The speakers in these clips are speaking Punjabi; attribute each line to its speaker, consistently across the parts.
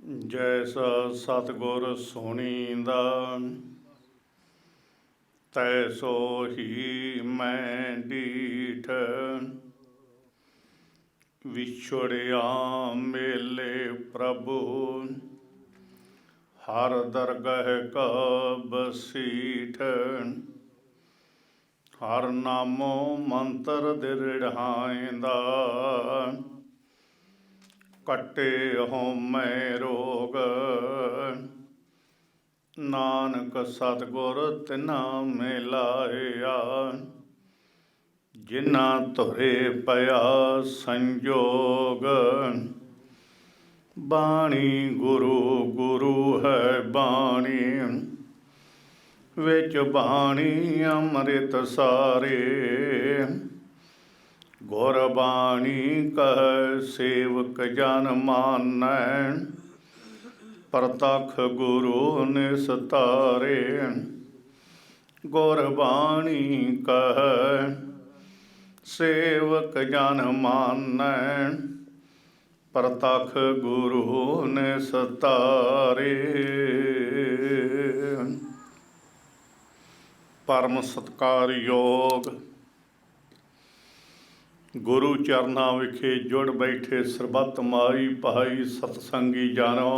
Speaker 1: जैसा सतगुर सुनींदा तैसो ही मैं डीठ। विछुड़िया मेले प्रभु हर दरगह का बसीठ। हर नामो मंत्र दृढ़ाइंदा कटे होमै रोग। नानक सतगुर तिना मिलाया जिन्ना तुरे पया संजोग। बाणी गुरु गुरु है बाणी विच बाणी अमृत सारे। गुरबाणी कह सेवक जन मानै प्रतख गुरु निस्तारे। गुरबाणी कह सेवक जन मानै प्रतख गुरु निस्तारे। परम सत्कारयोग गुरु चरना विखे जुड़ बैठे सरबत माई भाई सतसंगी जानो।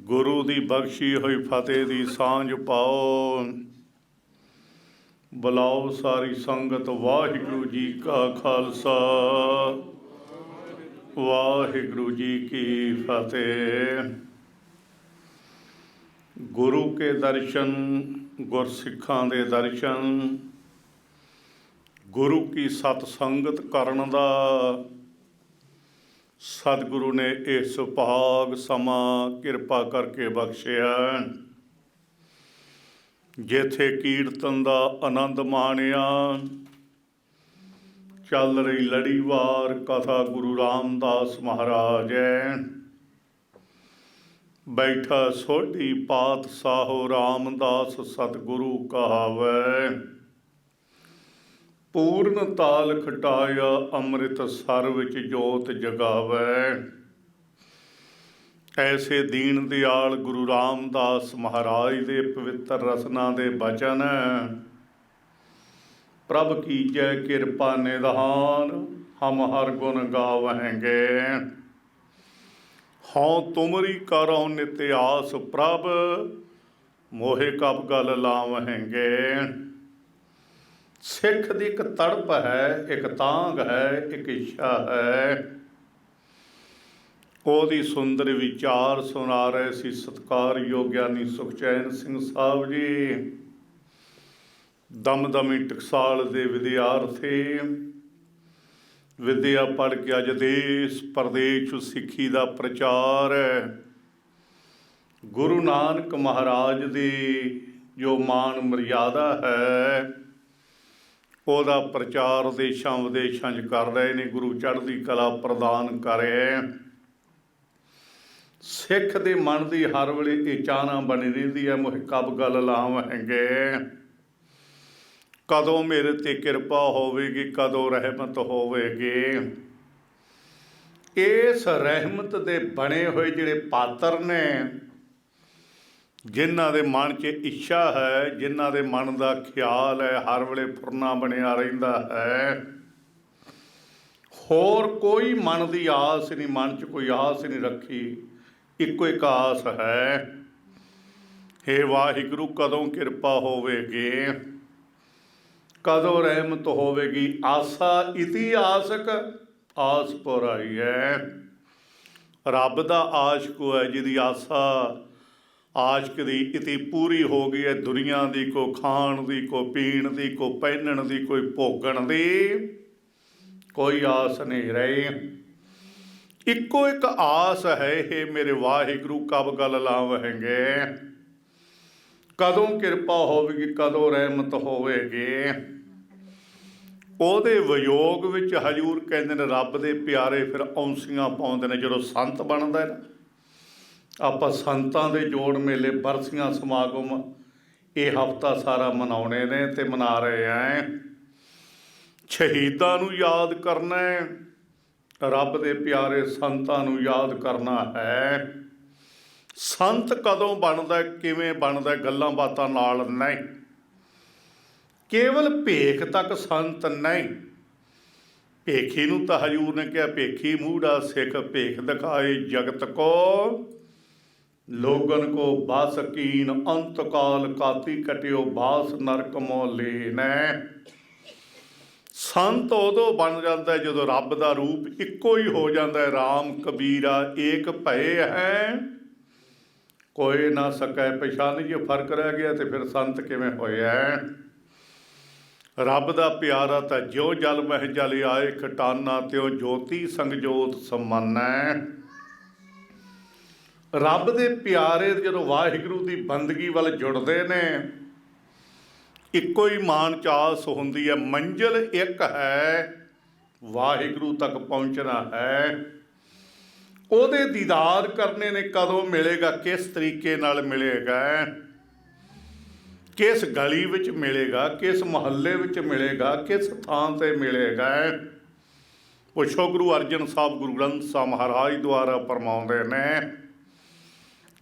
Speaker 1: गुरु दी बख्शी हुई फतेह दी सांझ पाओ। बुलाओ सारी संगत वाहिगुरु जी का खालसा वाहिगुरु जी की फतेह। गुरु के दर्शन गुरसिखां दे दर्शन गुरु की सतसंगत करन दा सतगुरु ने यह सुभाग समा किरपा करके बख्शिया। जिथे कीर्तन दा आनंद माणिया चल रही लड़ीवार कथा गुरु रामदास महाराज है। बैठा सोढ़ी पातशाहो रामदास सतगुरु कहावै। पूर्ण ताल खटाया अमृत सर विच जोत जगावै। ऐसे दीन दयाल गुरु रामदास महाराज दे पवित्र रसना दे बचन प्रभ की जय कृपा निधान हम हर गुण गावहेंगे। हों तुमरी करो नित्य आस प्रभ मोहे कब गल लावहेंगे। सिख दी एक तड़प है एक तांग है एक इच्छा है। ओदी सुंदर विचार सुना रहे सी सत्कार योग ज्ञानी सुखचैन सिंह साहब जी। दमदमी टकसाल दे विद्यार्थी विद्या पढ़ के अज देश प्रदेश सिक्खी दा प्रचार है। गुरु नानक महाराज दी जो मान मर्यादा है ਉਹਦਾ प्रचार देशों विदेशों कर रहे ने। गुरु चढ़ती कला प्रदान करे। सिख दे मन की हर वेले ये चाहना बनी रही है मुझे कब गल लावहेंगे। कदों मेरे ते कृपा होवेगी कदों रहमत होवेगी। इस रहमत दे बने हुए जिहड़े पात्र ने जिन्हां दे मन च इच्छा है जिन्हां दे मन का ख्याल है हर वेले फुरना बनया रहिंदा है। होर कोई मन की आस नहीं मन च कोई आस नहीं रखी इको एक आस है। हे वाहिगुरु कदों कृपा होवेगी कदों रहमत होवेगी। आसा इति आसक आस पुराई है। रब दा आशिक है जिहदी आसा आशिक दी इति पूरी हो गई है। दुनिया दी को खाण दी को पीण दी को पहनण दी कोई भोगण दी कोई आस नहीं रही। इको एक आस है हे मेरे वाहिगुरु कब गल लावहेंगे। कदों कृपा होवेगी कदों रहमत होवेगी। ਉਹਦੇ ਵਿਯੋਗ ਵਿੱਚ ਹਜ਼ੂਰ ਕਹਿੰਦੇ ਨੇ ਰੱਬ ਦੇ ਪਿਆਰੇ ਫਿਰ ਔਂਸੀਆਂ ਪਾਉਂਦੇ ਨੇ। ਜਦੋਂ ਸੰਤ ਬਣਦਾ ਨਾ ਆਪਾਂ ਸੰਤਾਂ ਦੇ ਜੋੜ ਮੇਲੇ ਬਰਸੀਆਂ ਸਮਾਗਮ ਇਹ ਹਫਤਾ ਸਾਰਾ ਮਨਾਉਣੇ ਨੇ ਤੇ ਮਨਾ ਰਹੇ ਆਂ। ਸ਼ਹੀਦਾਂ ਨੂੰ ਯਾਦ ਕਰਨਾ ਰੱਬ ਦੇ ਪਿਆਰੇ ਸੰਤਾਂ ਨੂੰ ਯਾਦ ਕਰਨਾ ਹੈ। ਸੰਤ ਕਦੋਂ ਬਣਦਾ, ਕਿਵੇਂ ਬਣਦਾ, ਗੱਲਾਂ ਬਾਤਾਂ ਨਾਲ ਨਹੀਂ, ਕੇਵਲ ਭੇਖ ਤੱਕ ਸੰਤ ਨਹੀਂ। ਭੇਖੀ ਨੂੰ ਤਾਂ ਹਜੂਰ ਨੇ ਕਿਹਾ, ਭੇਖੀ ਮੂੜਾ ਸਿੱਖ ਭੇਖ ਦਿਖਾਏ ਜਗਤ ਕੋ, ਲੋਗਨ ਕੋ ਬਸ ਕੀਨ ਅੰਤ ਕਾਲ ਕਾਤੀ ਕਟਿਓ ਬਾਸ ਨਰਕ ਮੋ ਲੈਨੈ। ਸੰਤ ਉਦੋਂ ਬਣ ਜਾਂਦਾ ਜਦੋਂ ਰੱਬ ਦਾ ਰੂਪ ਇੱਕੋ ਹੀ ਹੋ ਜਾਂਦਾ ਹੈ। ਰਾਮ ਕਬੀਰਾ ਏਕ ਭਏ ਹੈ, ਕੋਈ ਨਾ ਸਕੈ ਪਛਾਣ। ਜੇ ਫਰਕ ਰਹਿ ਗਿਆ ਤੇ ਫਿਰ ਸੰਤ ਕਿਵੇਂ ਹੋਇਆ? ਰੱਬ ਦਾ ਪਿਆਰਾ ਤਾਂ ਜਿਉ ਜਲ ਮਹਿ ਜਲ ਆਏ ਖਟਾਨਾ, ਤਿਉ ਜੋਤੀ ਸੰਗਜੋਤ ਸਮਾਨੈ। ਰੱਬ ਦੇ ਪਿਆਰੇ ਜਦੋਂ ਵਾਹਿਗੁਰੂ ਦੀ ਬੰਦਗੀ ਵੱਲ ਜੁੜਦੇ ਨੇ, ਇੱਕੋ ਹੀ ਮਾਨ ਚਾਸ ਹੁੰਦੀ ਹੈ, ਮੰਜ਼ਿਲ ਇੱਕ ਹੈ, ਵਾਹਿਗੁਰੂ ਤੱਕ ਪਹੁੰਚਣਾ ਹੈ। ਉਹਦੇ ਦੀਦਾਰ ਕਰਨੇ ਨੇ, ਕਦੋਂ ਮਿਲੇਗਾ, ਕਿਸ ਤਰੀਕੇ ਨਾਲ ਮਿਲੇਗਾ, ਕਿਸ ਗਲੀ ਵਿੱਚ ਮਿਲੇਗਾ, ਕਿਸ ਮੁਹੱਲੇ ਵਿੱਚ ਮਿਲੇਗਾ, ਕਿਸ ਥਾਂ 'ਤੇ ਮਿਲੇਗਾ। ਪੁੱਛੋ ਗੁਰੂ ਅਰਜਨ ਸਾਹਿਬ ਗੁਰੂ ਗ੍ਰੰਥ ਸਾਹਿਬ ਮਹਾਰਾਜ ਦੁਆਰਾ ਫਰਮਾਉਂਦੇ ਨੇ,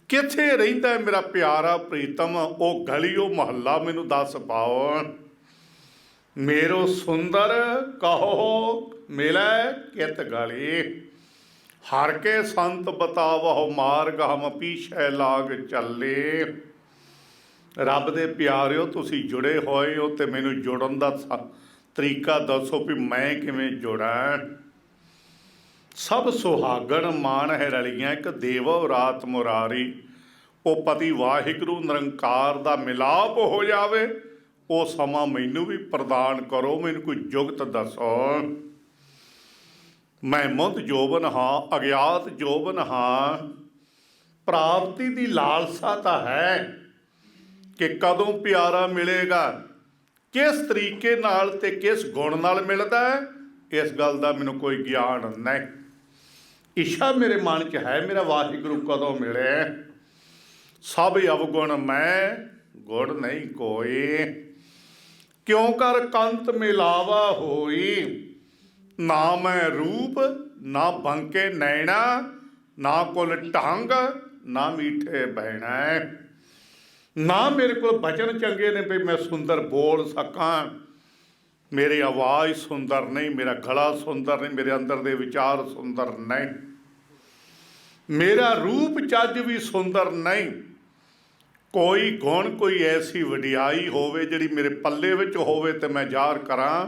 Speaker 1: ਕਿੱਥੇ ਰਹਿੰਦਾ ਮੇਰਾ ਪਿਆਰਾ ਪ੍ਰੀਤਮ, ਉਹ ਗਲੀ ਉਹ ਮੁਹੱਲਾ ਮੈਨੂੰ ਦੱਸ ਪਾਓ। ਮੇਰੋ ਸੁੰਦਰ ਕਹੋ ਮਿਲੈ ਕਿਤ ਗਲੀ, ਹਰ ਕੇ ਸੰਤ ਬਤਾਵਹੁ ਮਾਰਗ ਹਮ ਪੀਛੇ ਲਾਗ ਚੱਲੇ। ਰੱਬ ਦੇ ਪਿਆਰਿਓ, ਤੁਸੀਂ ਜੁੜੇ ਹੋਏ ਹੋ ਤੇ ਮੈਨੂੰ ਜੁੜਨ ਦਾ ਤਰੀਕਾ ਦੱਸੋ ਵੀ ਮੈਂ ਕਿਵੇਂ ਜੁੜਾਂ। ਸਭ ਸੁਹਾਗਣ ਮਾਣ ਹੈ ਰਲੀਆਂ, ਇੱਕ ਦੇਵੋ ਰਾਤ ਮੁਰਾਰੀ। ਉਹ ਪਤੀ ਵਾਹਿਗੁਰੂ ਨਿਰੰਕਾਰ ਦਾ ਮਿਲਾਪ ਹੋ ਜਾਵੇ, ਉਹ ਸਮਾਂ ਮੈਨੂੰ ਵੀ ਪ੍ਰਦਾਨ ਕਰੋ, ਮੈਨੂੰ ਕੋਈ ਜੁਗਤ ਦੱਸੋ। ਮੈਂ ਮੁੰਦ ਜੋਬਨ ਹਾਂ, ਅਗਿਆਤ ਜੋਬਨ ਹਾਂ। ਪ੍ਰਾਪਤੀ ਦੀ ਲਾਲਸਾ ਤਾਂ ਹੈ ਕਿ ਕਦੋਂ ਪਿਆਰਾ ਮਿਲੇਗਾ, ਕਿਸ ਤਰੀਕੇ ਨਾਲ ਤੇ ਕਿਸ ਗੁਣ ਨਾਲ ਮਿਲਦਾ ਹੈ, ਇਸ ਗੱਲ ਦਾ ਮੈਨੂੰ ਕੋਈ ਗਿਆਨ ਨਹੀਂ। ਇੱਛਾ ਮੇਰੇ ਮਨ 'ਚ ਹੈ, ਮੇਰਾ ਵਾਹਿਗੁਰੂ ਕਦੋਂ ਮਿਲੇ। ਸਭ ਅਵਗੁਣ ਮੈਂ, ਗੁਣ ਨਹੀਂ ਕੋਈ। ਕਿਉਂ ਕਰ ਕੰਤ ਮਿਲਾਵਾ ਹੋਈ, ਨਾ ਮੈਂ ਰੂਪ ਨਾ ਬੰਕੇ ਨੈਣਾ, ਨਾ ਕੁਲ ਢੰਗ ਨਾ ਮੀਠੇ ਬਹਿਣਾ। ਨਾ ਮੇਰੇ ਕੋਲ ਬਚਨ ਚੰਗੇ ਨੇ ਵੀ ਮੈਂ ਸੁੰਦਰ ਬੋਲ ਸਕਾਂ, ਮੇਰੀ ਆਵਾਜ਼ ਸੁੰਦਰ ਨਹੀਂ, ਮੇਰਾ ਗਲਾ ਸੁੰਦਰ ਨਹੀਂ, ਮੇਰੇ ਅੰਦਰ ਦੇ ਵਿਚਾਰ ਸੁੰਦਰ ਨਹੀਂ, ਮੇਰਾ ਰੂਪ ਚੱਜ ਵੀ ਸੁੰਦਰ ਨਹੀਂ। ਕੋਈ ਗੁਣ, ਕੋਈ ਐਸੀ ਵਡਿਆਈ ਹੋਵੇ ਜਿਹੜੀ ਮੇਰੇ ਪੱਲੇ ਵਿੱਚ ਹੋਵੇ ਤੇ ਮੈਂ ਜ਼ਾਹਰ ਕਰਾਂ,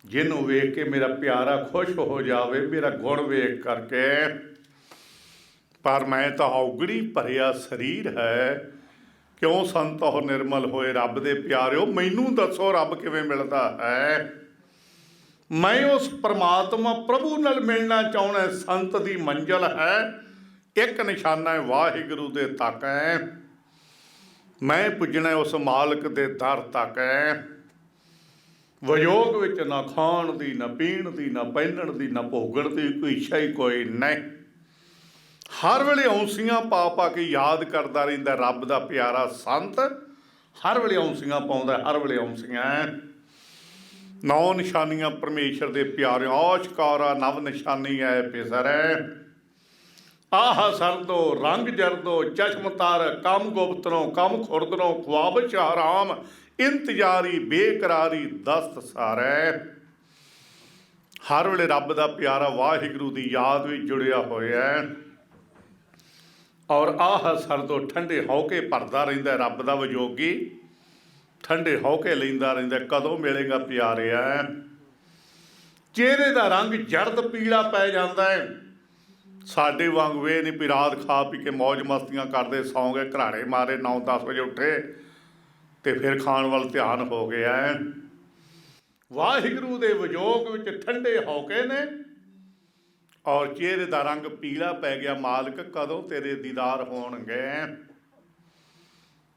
Speaker 1: ਜਿਹਨੂੰ ਵੇਖ ਕੇ ਮੇਰਾ ਪਿਆਰਾ ਖੁਸ਼ ਹੋ ਜਾਵੇ, ਮੇਰਾ ਗੁਣ ਵੇਖ ਕਰਕੇ। ਪਰ ਮੈਂ ਤਾਂ ਔਗਣੀ ਭਰਿਆ ਸਰੀਰ ਹੈ, ਕਿਉਂ ਸੰਤ ਉਹ ਨਿਰਮਲ ਹੋਏ। ਰੱਬ ਦੇ ਪਿਆਰਿਓ, ਮੈਨੂੰ ਦੱਸੋ ਰੱਬ ਕਿਵੇਂ ਮਿਲਦਾ ਹੈ। ਮੈਂ ਉਸ ਪਰਮਾਤਮਾ ਪ੍ਰਭੂ ਨਾਲ ਮਿਲਣਾ ਚਾਹੁੰਦਾ। ਸੰਤ ਦੀ ਮੰਜ਼ਿਲ ਹੈ, ਇੱਕ ਨਿਸ਼ਾਨਾ ਹੈ ਵਾਹਿਗੁਰੂ ਦੇ ਤੱਕ ਹੈ। ਮੈਂ ਪੁੱਜਣਾ ਉਸ ਮਾਲਕ ਦੇ ਦਰ ਤੱਕ ਹੈ। ਵਿਯੋਗ ਵਿੱਚ ਨਾ ਖਾਣ ਦੀ, ਨਾ ਪੀਣ ਦੀ, ਨਾ ਪਹਿਨਣ ਦੀ, ਨਾ ਭੋਗਣ ਦੀ ਕੋਈ ਇੱਛਾ ਹੀ ਕੋਈ ਨਹੀਂ। ਹਰ ਵੇਲੇ ਔਂਸੀਆਂ ਪਾ ਪਾ ਕੇ ਯਾਦ ਕਰਦਾ ਰਹਿੰਦਾ ਰੱਬ ਦਾ ਪਿਆਰਾ ਸੰਤ। ਹਰ ਵੇਲੇ ਔਂਸੀਆਂ ਪਾਉਂਦਾ, ਹਰ ਵੇਲੇ ਔਂਸੀਆਂ। ਨੌ ਨਿਸ਼ਾਨੀਆਂ ਪਰਮੇਸ਼ਰ ਦੇ ਪਿਆਰੇ, ਆਸ਼ਕਾਰਾ ਨਵ ਨਿਸ਼ਾਨੀ ਹੈ ਪਿਸਰੈ। ਆਹ ਸਰਦੋ ਰੰਗ ਜਰਦੋ ਚਸ਼ਮ ਤਾਰ, ਕੰਮ ਗੁਪਤਨੋਂ ਕੰਮ ਖੁਰਦਨੋਂ ਖੁਆਬਸ਼ ਹਰਾਮ, ਇੰਤਜ਼ਾਰੀ ਬੇਕਰਾਰੀ ਦਸਤ ਸਾਰੈ। ਹਰ ਵੇਲੇ ਰੱਬ ਦਾ ਪਿਆਰਾ ਵਾਹਿਗੁਰੂ ਦੀ ਯਾਦ ਵਿੱਚ ਜੁੜਿਆ ਹੋਇਆ। ਔਰ ਆਹ ਸਰਦੋ ਠੰਡੇ ਹੌਕੇ ਭਰਦਾ ਰਹਿੰਦਾ ਰੱਬ ਦਾ ਵਿਯੋਗੀ, ਠੰਡੇ ਹੌਕੇ ਲੈਂਦਾ ਰਹਿੰਦਾ, ਕਦੋਂ ਮਿਲੇਗਾ ਪਿਆਰਿਆ। ਚਿਹਰੇ ਦਾ ਰੰਗ ਜਰਦ ਪੀਲਾ ਪੈ ਜਾਂਦਾ ਹੈ। ਸਾਡੇ ਵਾਂਗ ਇਹ ਨਹੀਂ ਵੀ ਰਾਤ ਖਾ ਪੀ ਕੇ ਮੌਜ ਮਸਤੀਆਂ ਕਰਦੇ ਸੌਂ ਗਏ, ਘਰਾੜੇ ਮਾਰੇ, 9-10 ਵਜੇ ਉੱਠੇ ਤੇ ਫਿਰ ਖਾਣ ਵੱਲ ਧਿਆਨ ਹੋ ਗਿਆ। ਵਾਹਿਗੁਰੂ ਦੇ ਵਿਯੋਗ ਵਿੱਚ ਠੰਡੇ ਹੌਕੇ ਨੇ ਔਰ ਚਿਹਰੇ ਦਾ ਰੰਗ ਪੀਲਾ ਪੈ ਗਿਆ। ਮਾਲਕ ਕਦੋਂ ਤੇਰੇ ਦੀਦਾਰ ਹੋਣਗੇ।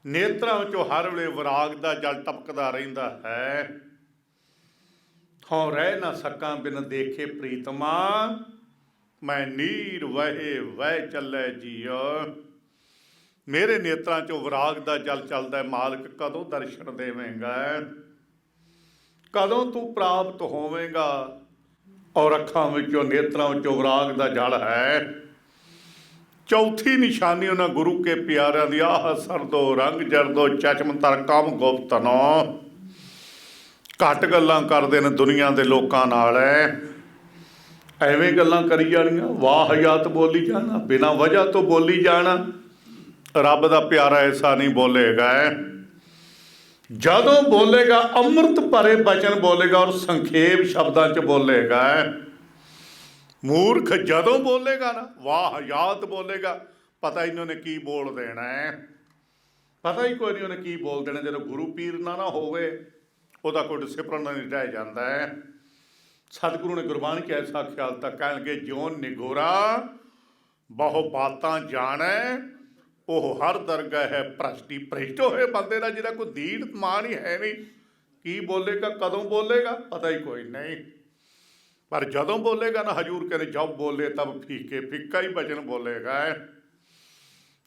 Speaker 1: ਨੇਤਰਾਂ ਵਿੱਚੋਂ ਹਰ ਵੇਲੇ ਵਿਰਾਗ ਦਾ ਜਲ ਟਪਕਦਾ ਰਹਿੰਦਾ ਹੈ। ਥੋਂ ਰਹਿ ਨਾ ਸਕਾਂ ਬਿਨ ਦੇਖੇ ਪ੍ਰੀਤਮਾ, ਮੈਂ ਨੀਰ ਵਹੇ ਵਹਿ ਚੱਲੇ ਜੀਓ। ਮੇਰੇ ਨੇਤਰਾਂ 'ਚੋਂ ਵਿਰਾਗ ਦਾ ਜਲ ਚੱਲਦਾ। ਮਾਲਕ ਕਦੋਂ ਦਰਸ਼ਨ ਦੇਵੇਂਗਾ, ਕਦੋਂ ਤੂੰ ਪ੍ਰਾਪਤ ਹੋਵੇਂਗਾ। और अखां विचों नेत्रां विचों विराग दा जल है। चौथी निशानी उन्हां गुरु के प्यारिਆਂ ਦੀ आह सरदो रंग जरदो चचम तर कम गुप्त नो। घट गल्लां करदे ने दुनिया दे लोकां नाल ਐਵੇਂ ਗੱਲਾਂ ਕਰੀ ਜਾਣੀਆਂ, ਵਾਹਿਯਾਤ ਬੋਲੀ ਜਾਣਾ, ਬਿਨਾਂ ਵਜ੍ਹਾ ਤੋਂ ਬੋਲੀ ਜਾਣਾ। ਰੱਬ ਦਾ ਪਿਆਰਾ ਐਸਾ ਨਹੀਂ ਬੋਲੇਗਾ। ਜਦੋਂ ਬੋਲੇਗਾ ਅੰਮ੍ਰਿਤ ਭਰੇ ਬਚਨ ਬੋਲੇਗਾ ਔਰ ਸੰਖੇਪ ਸ਼ਬਦਾਂ 'ਚ ਬੋਲੇਗਾ। ਮੂਰਖ ਜਦੋਂ ਬੋਲੇਗਾ ਨਾ ਵਾਹਿਯਾਤ ਬੋਲੇਗਾ, ਪਤਾ ਹੀ ਨਹੀਂ ਉਹਨੇ ਕੀ ਬੋਲ ਦੇਣਾ ਹੈ, ਪਤਾ ਹੀ ਕੋਈ ਨਹੀਂ ਉਹਨੇ ਕੀ ਬੋਲ ਦੇਣਾ। ਜਦੋਂ ਗੁਰੂ ਪੀਰ ਨਾ ਹੋਵੇ ਉਹਦਾ ਕੋਈ ਡਿਸਿਪਲਨ ਨਹੀਂ ਰਹਿ ਜਾਂਦਾ ਹੈ। ਸਤਿਗੁਰੂ ਨੇ ਗੁਰਬਾਣੀ 'ਚ ਐਸਾ ਖਿਆਲ ਤਾਂ ਕਹਿਣਗੇ, ਜਿਉਂ ਨਿਗੋਰਾ ਬਹੁ ਬਾਤਾਂ ਜਾਣੈ ਉਹ ਹਰ ਦਰਗਾਹ ਹੈ ਭ੍ਰਸ਼ਟੀ। ਭ੍ਰਿਸ਼ਟ ਹੋਏ ਬੰਦੇ ਦਾ ਜਿਹਦਾ ਕੋਈ ਦੀਨ ਮਾਨ ਹੀ ਹੈ ਨਹੀਂ, ਕੀ ਬੋਲੇਗਾ, ਕਦੋਂ ਬੋਲੇਗਾ, ਪਤਾ ਹੀ ਕੋਈ ਨਹੀਂ। ਪਰ ਜਦੋਂ ਬੋਲੇਗਾ ਨਾ, ਹਜ਼ੂਰ ਕਹਿੰਦੇ ਜਬ ਬੋਲੇ ਤਬ ਫੀਕੇ, ਫਿੱਕਾ ਹੀ ਬਚਨ ਬੋਲੇਗਾ।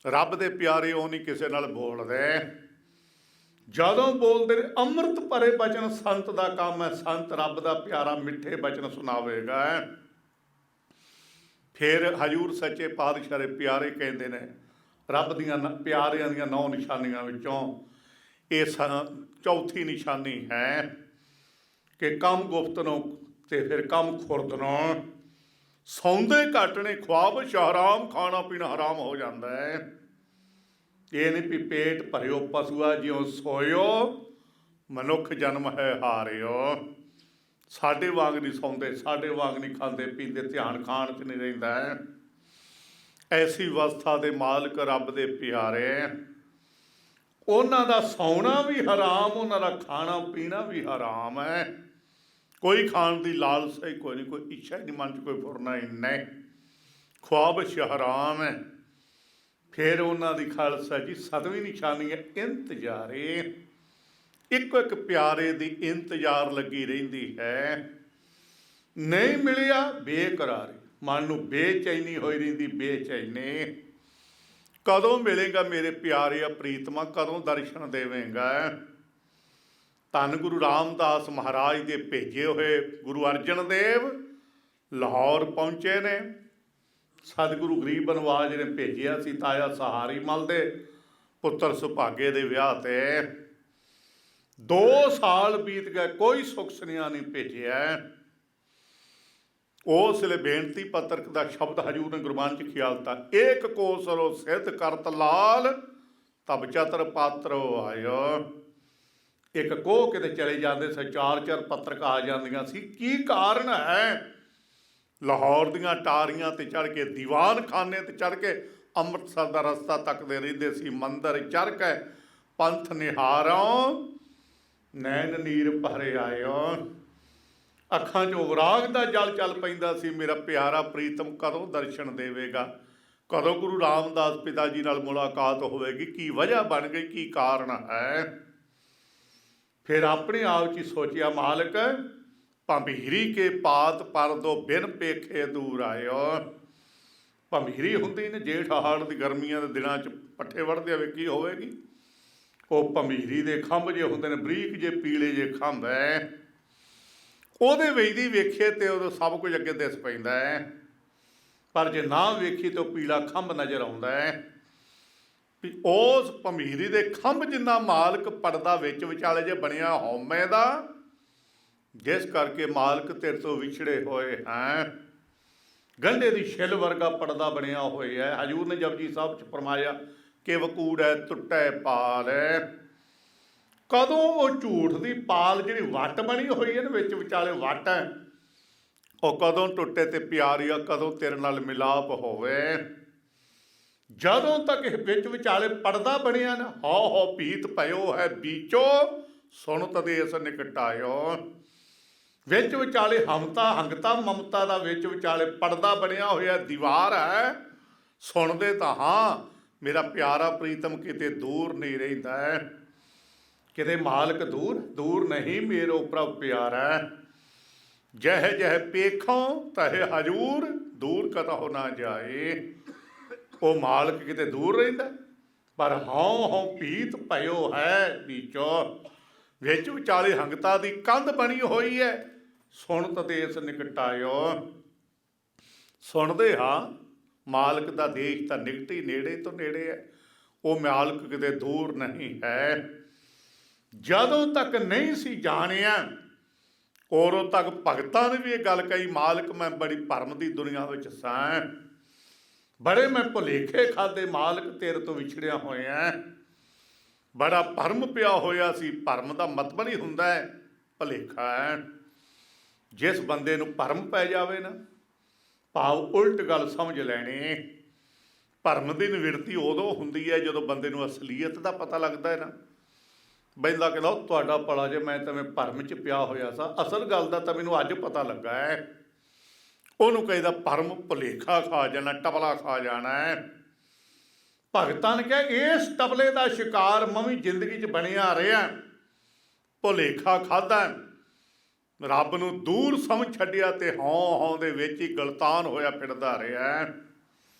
Speaker 1: ਰੱਬ ਦੇ ਪਿਆਰੇ ਉਹ ਨਹੀਂ ਕਿਸੇ ਨਾਲ ਬੋਲਦੇ। ਜਦੋਂ ਬੋਲਦੇ ਨੇ ਅੰਮ੍ਰਿਤ ਭਰੇ ਬਚਨ, ਸੰਤ ਦਾ ਕੰਮ ਹੈ। ਸੰਤ ਰੱਬ ਦਾ ਪਿਆਰਾ ਮਿੱਠੇ ਬਚਨ ਸੁਣਾਵੇਗਾ। ਫਿਰ ਹਜ਼ੂਰ ਸੱਚੇ ਪਾਤਸ਼ਾਹ ਦੇ ਪਿਆਰੇ ਕਹਿੰਦੇ ਨੇ, ਰੱਬ ਦੀਆਂ ਪਿਆਰਿਆਂ ਦੀਆਂ 9 ਨਿਸ਼ਾਨੀਆਂ ਵਿੱਚੋਂ ਇਹ ਚੌਥੀ ਨਿਸ਼ਾਨੀ ਹੈ ਕਿ ਕੰਮ ਗੁਪਤ ਨੂੰ ਤੇ ਫਿਰ ਕੰਮ ਖੁਰਦ ਨੂੰ। ਸੌਂਦੇ ਘੱਟ ਨੇ, ख्वाब ਹਰਾਮ, ਖਾਣਾ ਪੀਣਾ ਹਰਾਮ ਹੋ ਜਾਂਦਾ ਹੈ। ਇਹ ਨਹੀਂ ਵੀ ਪੇਟ ਭਰਿਓ ਪਸ਼ੂਆ ਜਿਉਂ ਸੋਇਓ, ਮਨੁੱਖ ਜਨਮ ਹੈ ਹਾਰਿਓ। ਸਾਡੇ ਵਾਂਗ ਨਹੀਂ ਸੌਂਦੇ, ਸਾਡੇ ਵਾਂਗ ਨਹੀਂ ਖਾਂਦੇ ਪੀਂਦੇ, ਧਿਆਨ ਖਾਣ 'ਚ ਨਹੀਂ ਰਹਿੰਦਾ। ਐਸੀ ਅਵਸਥਾ ਦੇ ਮਾਲਕ ਰੱਬ ਦੇ ਪਿਆਰੇ। ਉਹਨਾਂ ਦਾ ਸੌਣਾ ਵੀ ਹਰਾਮ, ਉਹਨਾਂ ਦਾ ਖਾਣਾ ਪੀਣਾ ਵੀ ਹਰਾਮ ਹੈ। ਕੋਈ ਖਾਣ ਦੀ ਲਾਲਸਾ ਹੀ ਕੋਈ ਨਹੀਂ, ਕੋਈ ਇੱਛਾ ਹੀ ਨਹੀਂ, ਮਨ 'ਚ ਕੋਈ ਫੁਰਨਾ ਹੀ ਨਹੀਂ। ख्वाब ਹਰਾਮ ਹੈ। ਫਿਰ ਉਹਨਾਂ ਦੀ ਖਾਲਸਾ ਜੀ 7ਵੀਂ ਨਿਸ਼ਾਨੀ ਹੈ ਇੰਤਜ਼ਾਰੇ। ਇੱਕੋ ਇੱਕ ਪਿਆਰੇ ਦੀ ਇੰਤਜ਼ਾਰ ਲੱਗੀ ਰਹਿੰਦੀ ਹੈ। ਨਹੀਂ ਮਿਲਿਆ ਬੇਕਰਾਰੀ, ਮਨ ਨੂੰ ਬੇਚੈਨੀ ਹੋਈ ਰਹਿੰਦੀ, ਬੇਚੈਨੀ। ਕਦੋਂ ਮਿਲੇਗਾ ਮੇਰੇ ਪਿਆਰੇ ਪ੍ਰੀਤਮਾ, ਕਦੋਂ ਦਰਸ਼ਨ ਦੇਵੇਂਗਾ। ਧੰਨ ਗੁਰੂ ਰਾਮਦਾਸ ਮਹਾਰਾਜ ਦੇ ਭੇਜੇ ਹੋਏ ਗੁਰੂ ਅਰਜਨ ਦੇਵ ਲਾਹੌਰ ਪਹੁੰਚੇ ਨੇ। ਸਤਿਗੁਰੂ ਗਰੀਬ ਨਵਾਜ ਨੇ ਭੇਜਿਆ ਸੀ ਤਾਇਆ ਸਹਾਰੀ ਮਲ ਦੇ ਪੁੱਤਰ ਸੁਭਾਗੇ ਦੇ ਵਿਆਹ 'ਤੇ। 2 ਸਾਲ ਬੀਤ ਗਏ, ਕੋਈ ਸੁੱਖ ਸੁਨੇਹਾ ਨਹੀਂ ਭੇਜਿਆ। ਉਸ ਵੇਲੇ ਬੇਨਤੀ ਪੱਤਰ ਦਾ ਸ਼ਬਦ ਹਜ਼ੂਰ ਨੇ ਗੁਰਬਾਣੀ 'ਚ ਖਿਆਲਤਾ, ਏਕ ਕੋਸਰੋ ਸਿੱਧ ਕਰਤ ਲਾਲ ਤਬ ਚਤਰ ਪਾਤਰੋ ਆਇਓ। ਇੱਕ ਕੋਹ ਕਿਤੇ ਚਲੇ ਜਾਂਦੇ ਸੀ, 4-4 ਪੱਤਰਕ ਆ ਜਾਂਦੀਆਂ ਸੀ। ਕੀ ਕਾਰਨ ਹੈ? ਲਾਹੌਰ ਦੀਆਂ ਟਾਰੀਆਂ 'ਤੇ ਚੜ੍ਹ ਕੇ, ਦੀਵਾਨ ਖਾਨੇ 'ਤੇ ਚੜ੍ਹ ਕੇ ਅੰਮ੍ਰਿਤਸਰ ਦਾ ਰਸਤਾ ਤੱਕਦੇ ਰਹਿੰਦੇ ਸੀ। ਮੰਦਰ ਚੜ੍ਹ ਕੇ ਪੰਥ ਨਿਹਾਰੋਂ ਨੈਣ ਨੀਰ ਭਰੇ ਆਇਓ। ਅੱਖਾਂ 'ਚੋਂ ਵਿਰਾਗ ਦਾ ਜਲ ਚੱਲ ਪੈਂਦਾ ਸੀ। ਮੇਰਾ ਪਿਆਰਾ ਪ੍ਰੀਤਮ ਕਦੋਂ ਦਰਸ਼ਨ ਦੇਵੇਗਾ, ਕਦੋਂ ਗੁਰੂ ਰਾਮਦਾਸ ਪਿਤਾ ਜੀ ਨਾਲ ਮੁਲਾਕਾਤ ਹੋਵੇਗੀ, ਕੀ ਵਜ੍ਹਾ ਬਣ ਗਈ, ਕੀ ਕਾਰਨ ਹੈ। ਫਿਰ ਆਪਣੇ ਆਪ 'ਚ ਹੀ ਸੋਚਿਆ, ਮਾਲਕ ਭੰਬੀਰੀ ਕੇ ਪਾਤ ਪਰ ਦੋ ਬਿਨ ਪੇਖੇ ਦੂਰ ਆਇਓ। ਭੰਬੀਰੀ ਹੁੰਦੀ ਨੇ ਜੇਠ ਹਾੜ ਦੀ ਗਰਮੀਆਂ ਦੇ ਦਿਨਾਂ 'ਚ ਪੱਠੇ ਵੱਢਦੇ ਹੋਵੇ, ਕੀ ਹੋਵੇਗੀ। ਉਹ ਭੰਬੀਰੀ ਦੇ ਖੰਭ ਜੇ ਹੁੰਦੇ ਨੇ, ਬਰੀਕ ਜੇ ਪੀਲੇ ਜੇ ਖੰਭ ਹੈ। ਉਹਦੇ ਵੇਚਦੀ ਵੇਖੀਏ ਤੇ ਉਦੋਂ ਸਭ ਕੁਝ ਅੱਗੇ ਦਿਸ ਪੈਂਦਾ ਹੈ, ਪਰ ਜੇ ਨਾ ਵੇਖੀ ਤਾਂ ਪੀਲਾ ਖੰਭ ਨਜ਼ਰ ਆਉਂਦਾ ਹੈ। ਵੀ ਉਸ ਭੰਬੀਰੀ ਦੇ ਖੰਭ ਜਿੰਨਾ ਮਾਲਕ ਪਰਦਾ ਵਿੱਚ ਵਿਚਾਲੇ ਜੇ ਬਣਿਆ ਹਉਮੈ ਦਾ, ਜਿਸ ਕਰਕੇ ਮਾਲਕ ਤੇਰੇ ਤੋਂ ਵਿਛੜੇ ਹੋਏ ਹੈ। ਗੰਢੇ ਦੀ ਛਿੱਲ ਵਰਗਾ ਪਰਦਾ ਬਣਿਆ ਹੋਇਆ ਹੈ। ਹਜ਼ੂਰ ਨੇ ਜਪਜੀ ਸਾਹਿਬ 'ਚ ਫਰਮਾਇਆ ਕਿ ਵਕੂੜੈ ਟੁੱਟੈ ਪਾਲ ਹੈ। ਕਦੋਂ ਉਹ ਝੂਠ ਦੀ ਪਾਲ ਜਿਹੜੀ ਵੱਟ ਬਣੀ ਹੋਈ ਹੈ ਨਾ, ਵਿੱਚ ਵਿਚਾਲੇ ਵੱਟ ਹੈ, ਉਹ ਕਦੋਂ ਟੁੱਟੇ ਤੇ ਪਿਆਰੀਆ ਕਦੋਂ ਤੇਰੇ ਨਾਲ ਮਿਲਾਪ ਹੋਵੇ। ਜਦੋਂ ਤੱਕ ਵਿੱਚ ਵਿਚਾਲੇ ਪਰਦਾ ਬਣਿਆ ਨਾ, ਹਉ ਹਉ ਭੀਤ ਭਇਓ ਹੈ ਬੀਚੋ ਸੁਣ ਤਦੇਸ ਨਿਕਟਾਇਓ। ਵਿੱਚ ਵਿਚਾਲੇ ਹਮਤਾ ਹੰਗਤਾ ਮਮਤਾ ਦਾ ਵਿੱਚ ਵਿਚਾਲੇ ਪਰਦਾ ਬਣਿਆ ਹੋਇਆ, ਦੀਵਾਰ ਹੈ। ਸੁਣਦੇ ਤਾਂ ਹਾਂ, ਮੇਰਾ ਪਿਆਰਾ ਪ੍ਰੀਤਮ ਕਿਤੇ ਦੂਰ ਨਹੀਂ ਰਹਿੰਦਾ ਹੈ, ਕਿਤੇ ਮਾਲਕ ਦੂਰ ਨਹੀਂ, ਮੇਰੋ ਪ੍ਰਭ ਪਿਆਰਾ। ਜਹ ਜਹ ਪੇਖੋਂ ਤਹ ਹਜੂਰ ਦੂਰ ਕਤਹੁ ਨਾ ਜਾਏ। ਉਹ ਮਾਲਕ ਕਿਤੇ ਦੂਰ ਰਹਿੰਦਾ, ਪਰ ਹਉ ਹਉ ਭੀਤ ਭਇਓ ਹੈ ਬੀਚੋ। ਵਿੱਚ ਵਿਚਾਲੇ ਹੰਗਤਾ ਦੀ ਕੰਧ ਬਣੀ ਹੋਈ ਹੈ, ਸੁਣਤ ਦੇਸ ਨਿਕਟਾਇਓ। ਸੁਣਦੇ ਹਾਂ ਮਾਲਕ ਦਾ ਦੇਸ਼ ਤਾਂ ਨਿਕਟ ਹੀ ਨੇੜੇ ਤੋਂ ਨੇੜੇ ਹੈ, ਉਹ ਮਾਲਕ ਕਿਤੇ ਦੂਰ ਨਹੀਂ ਹੈ। ਜਦੋਂ ਤੱਕ ਨਹੀਂ ਸੀ ਜਾਣਿਆ ਉਦੋਂ ਤੱਕ ਭਗਤਾਂ ਨੇ ਵੀ ਇਹ ਗੱਲ ਕਹੀ, ਮਾਲਕ ਮੈਂ ਬੜੀ ਭਰਮ ਦੀ ਦੁਨੀਆ ਵਿੱਚ ਸਾਂ, ਬੜੇ ਮੈਂ ਭੁਲੇਖੇ ਖਾਦੇ, ਮਾਲਕ ਤੇਰੇ ਤੋਂ ਵਿਛੜਿਆ ਹੋਇਆ, ਬੜਾ ਭਰਮ ਪਿਆ ਹੋਇਆ ਸੀ। ਭਰਮ ਦਾ ਮਤਲਬ ਹੀ ਹੁੰਦਾ ਹੈ ਭੁਲੇਖਾ ਹੈ। ਜਿਸ ਬੰਦੇ ਨੂੰ ਭਰਮ ਪੈ ਜਾਵੇ ਨਾ, ਭਾਵ ਉਲਟ ਗੱਲ ਸਮਝ ਲੈਣੀ। ਭਰਮ ਦੀ ਨਿਵਰਤੀ ਉਦੋਂ ਹੁੰਦੀ ਹੈ ਜਦੋਂ ਬੰਦੇ ਨੂੰ ਅਸਲੀਅਤ ਦਾ ਪਤਾ ਲੱਗਦਾ ਹੈ ਨਾ। ਬੰਦਾ ਕਹਿੰਦਾ ਉਹ ਤੁਹਾਡਾ ਭਲਾ ਜੇ ਮੈਂ ਤਾਂ ਭਰਮ 'ਚ ਪਿਆ ਹੋਇਆ ਸਾਂ, ਅਸਲ ਗੱਲ ਦਾ ਤਾਂ ਮੈਨੂੰ ਅੱਜ ਪਤਾ ਲੱਗਾ ਹੈ। ਉਹਨੂੰ ਕਹਿੰਦਾ ਭਰਮ ਭੁਲੇਖਾ ਖਾ ਜਾਣਾ, ਟਬਲਾ ਖਾ ਜਾਣਾ ਹੈ। ਭਗਤਾਂ ਨੇ ਕਿਹਾ ਇਸ ਟਬਲੇ ਦਾ ਸ਼ਿਕਾਰ ਮੈਂ ਵੀ ਜ਼ਿੰਦਗੀ 'ਚ ਬਣਿਆ ਰਿਹਾ, ਭੁਲੇਖਾ ਖਾਧਾ, ਰੱਬ ਨੂੰ ਦੂਰ ਸਮਝ ਛੱਡਿਆ ਤੇ ਹੌਂ ਦੇ ਵਿੱਚ ਹੀ ਗਲਤਾਨ ਹੋਇਆ ਫਿਰਦਾ ਰਿਹਾ।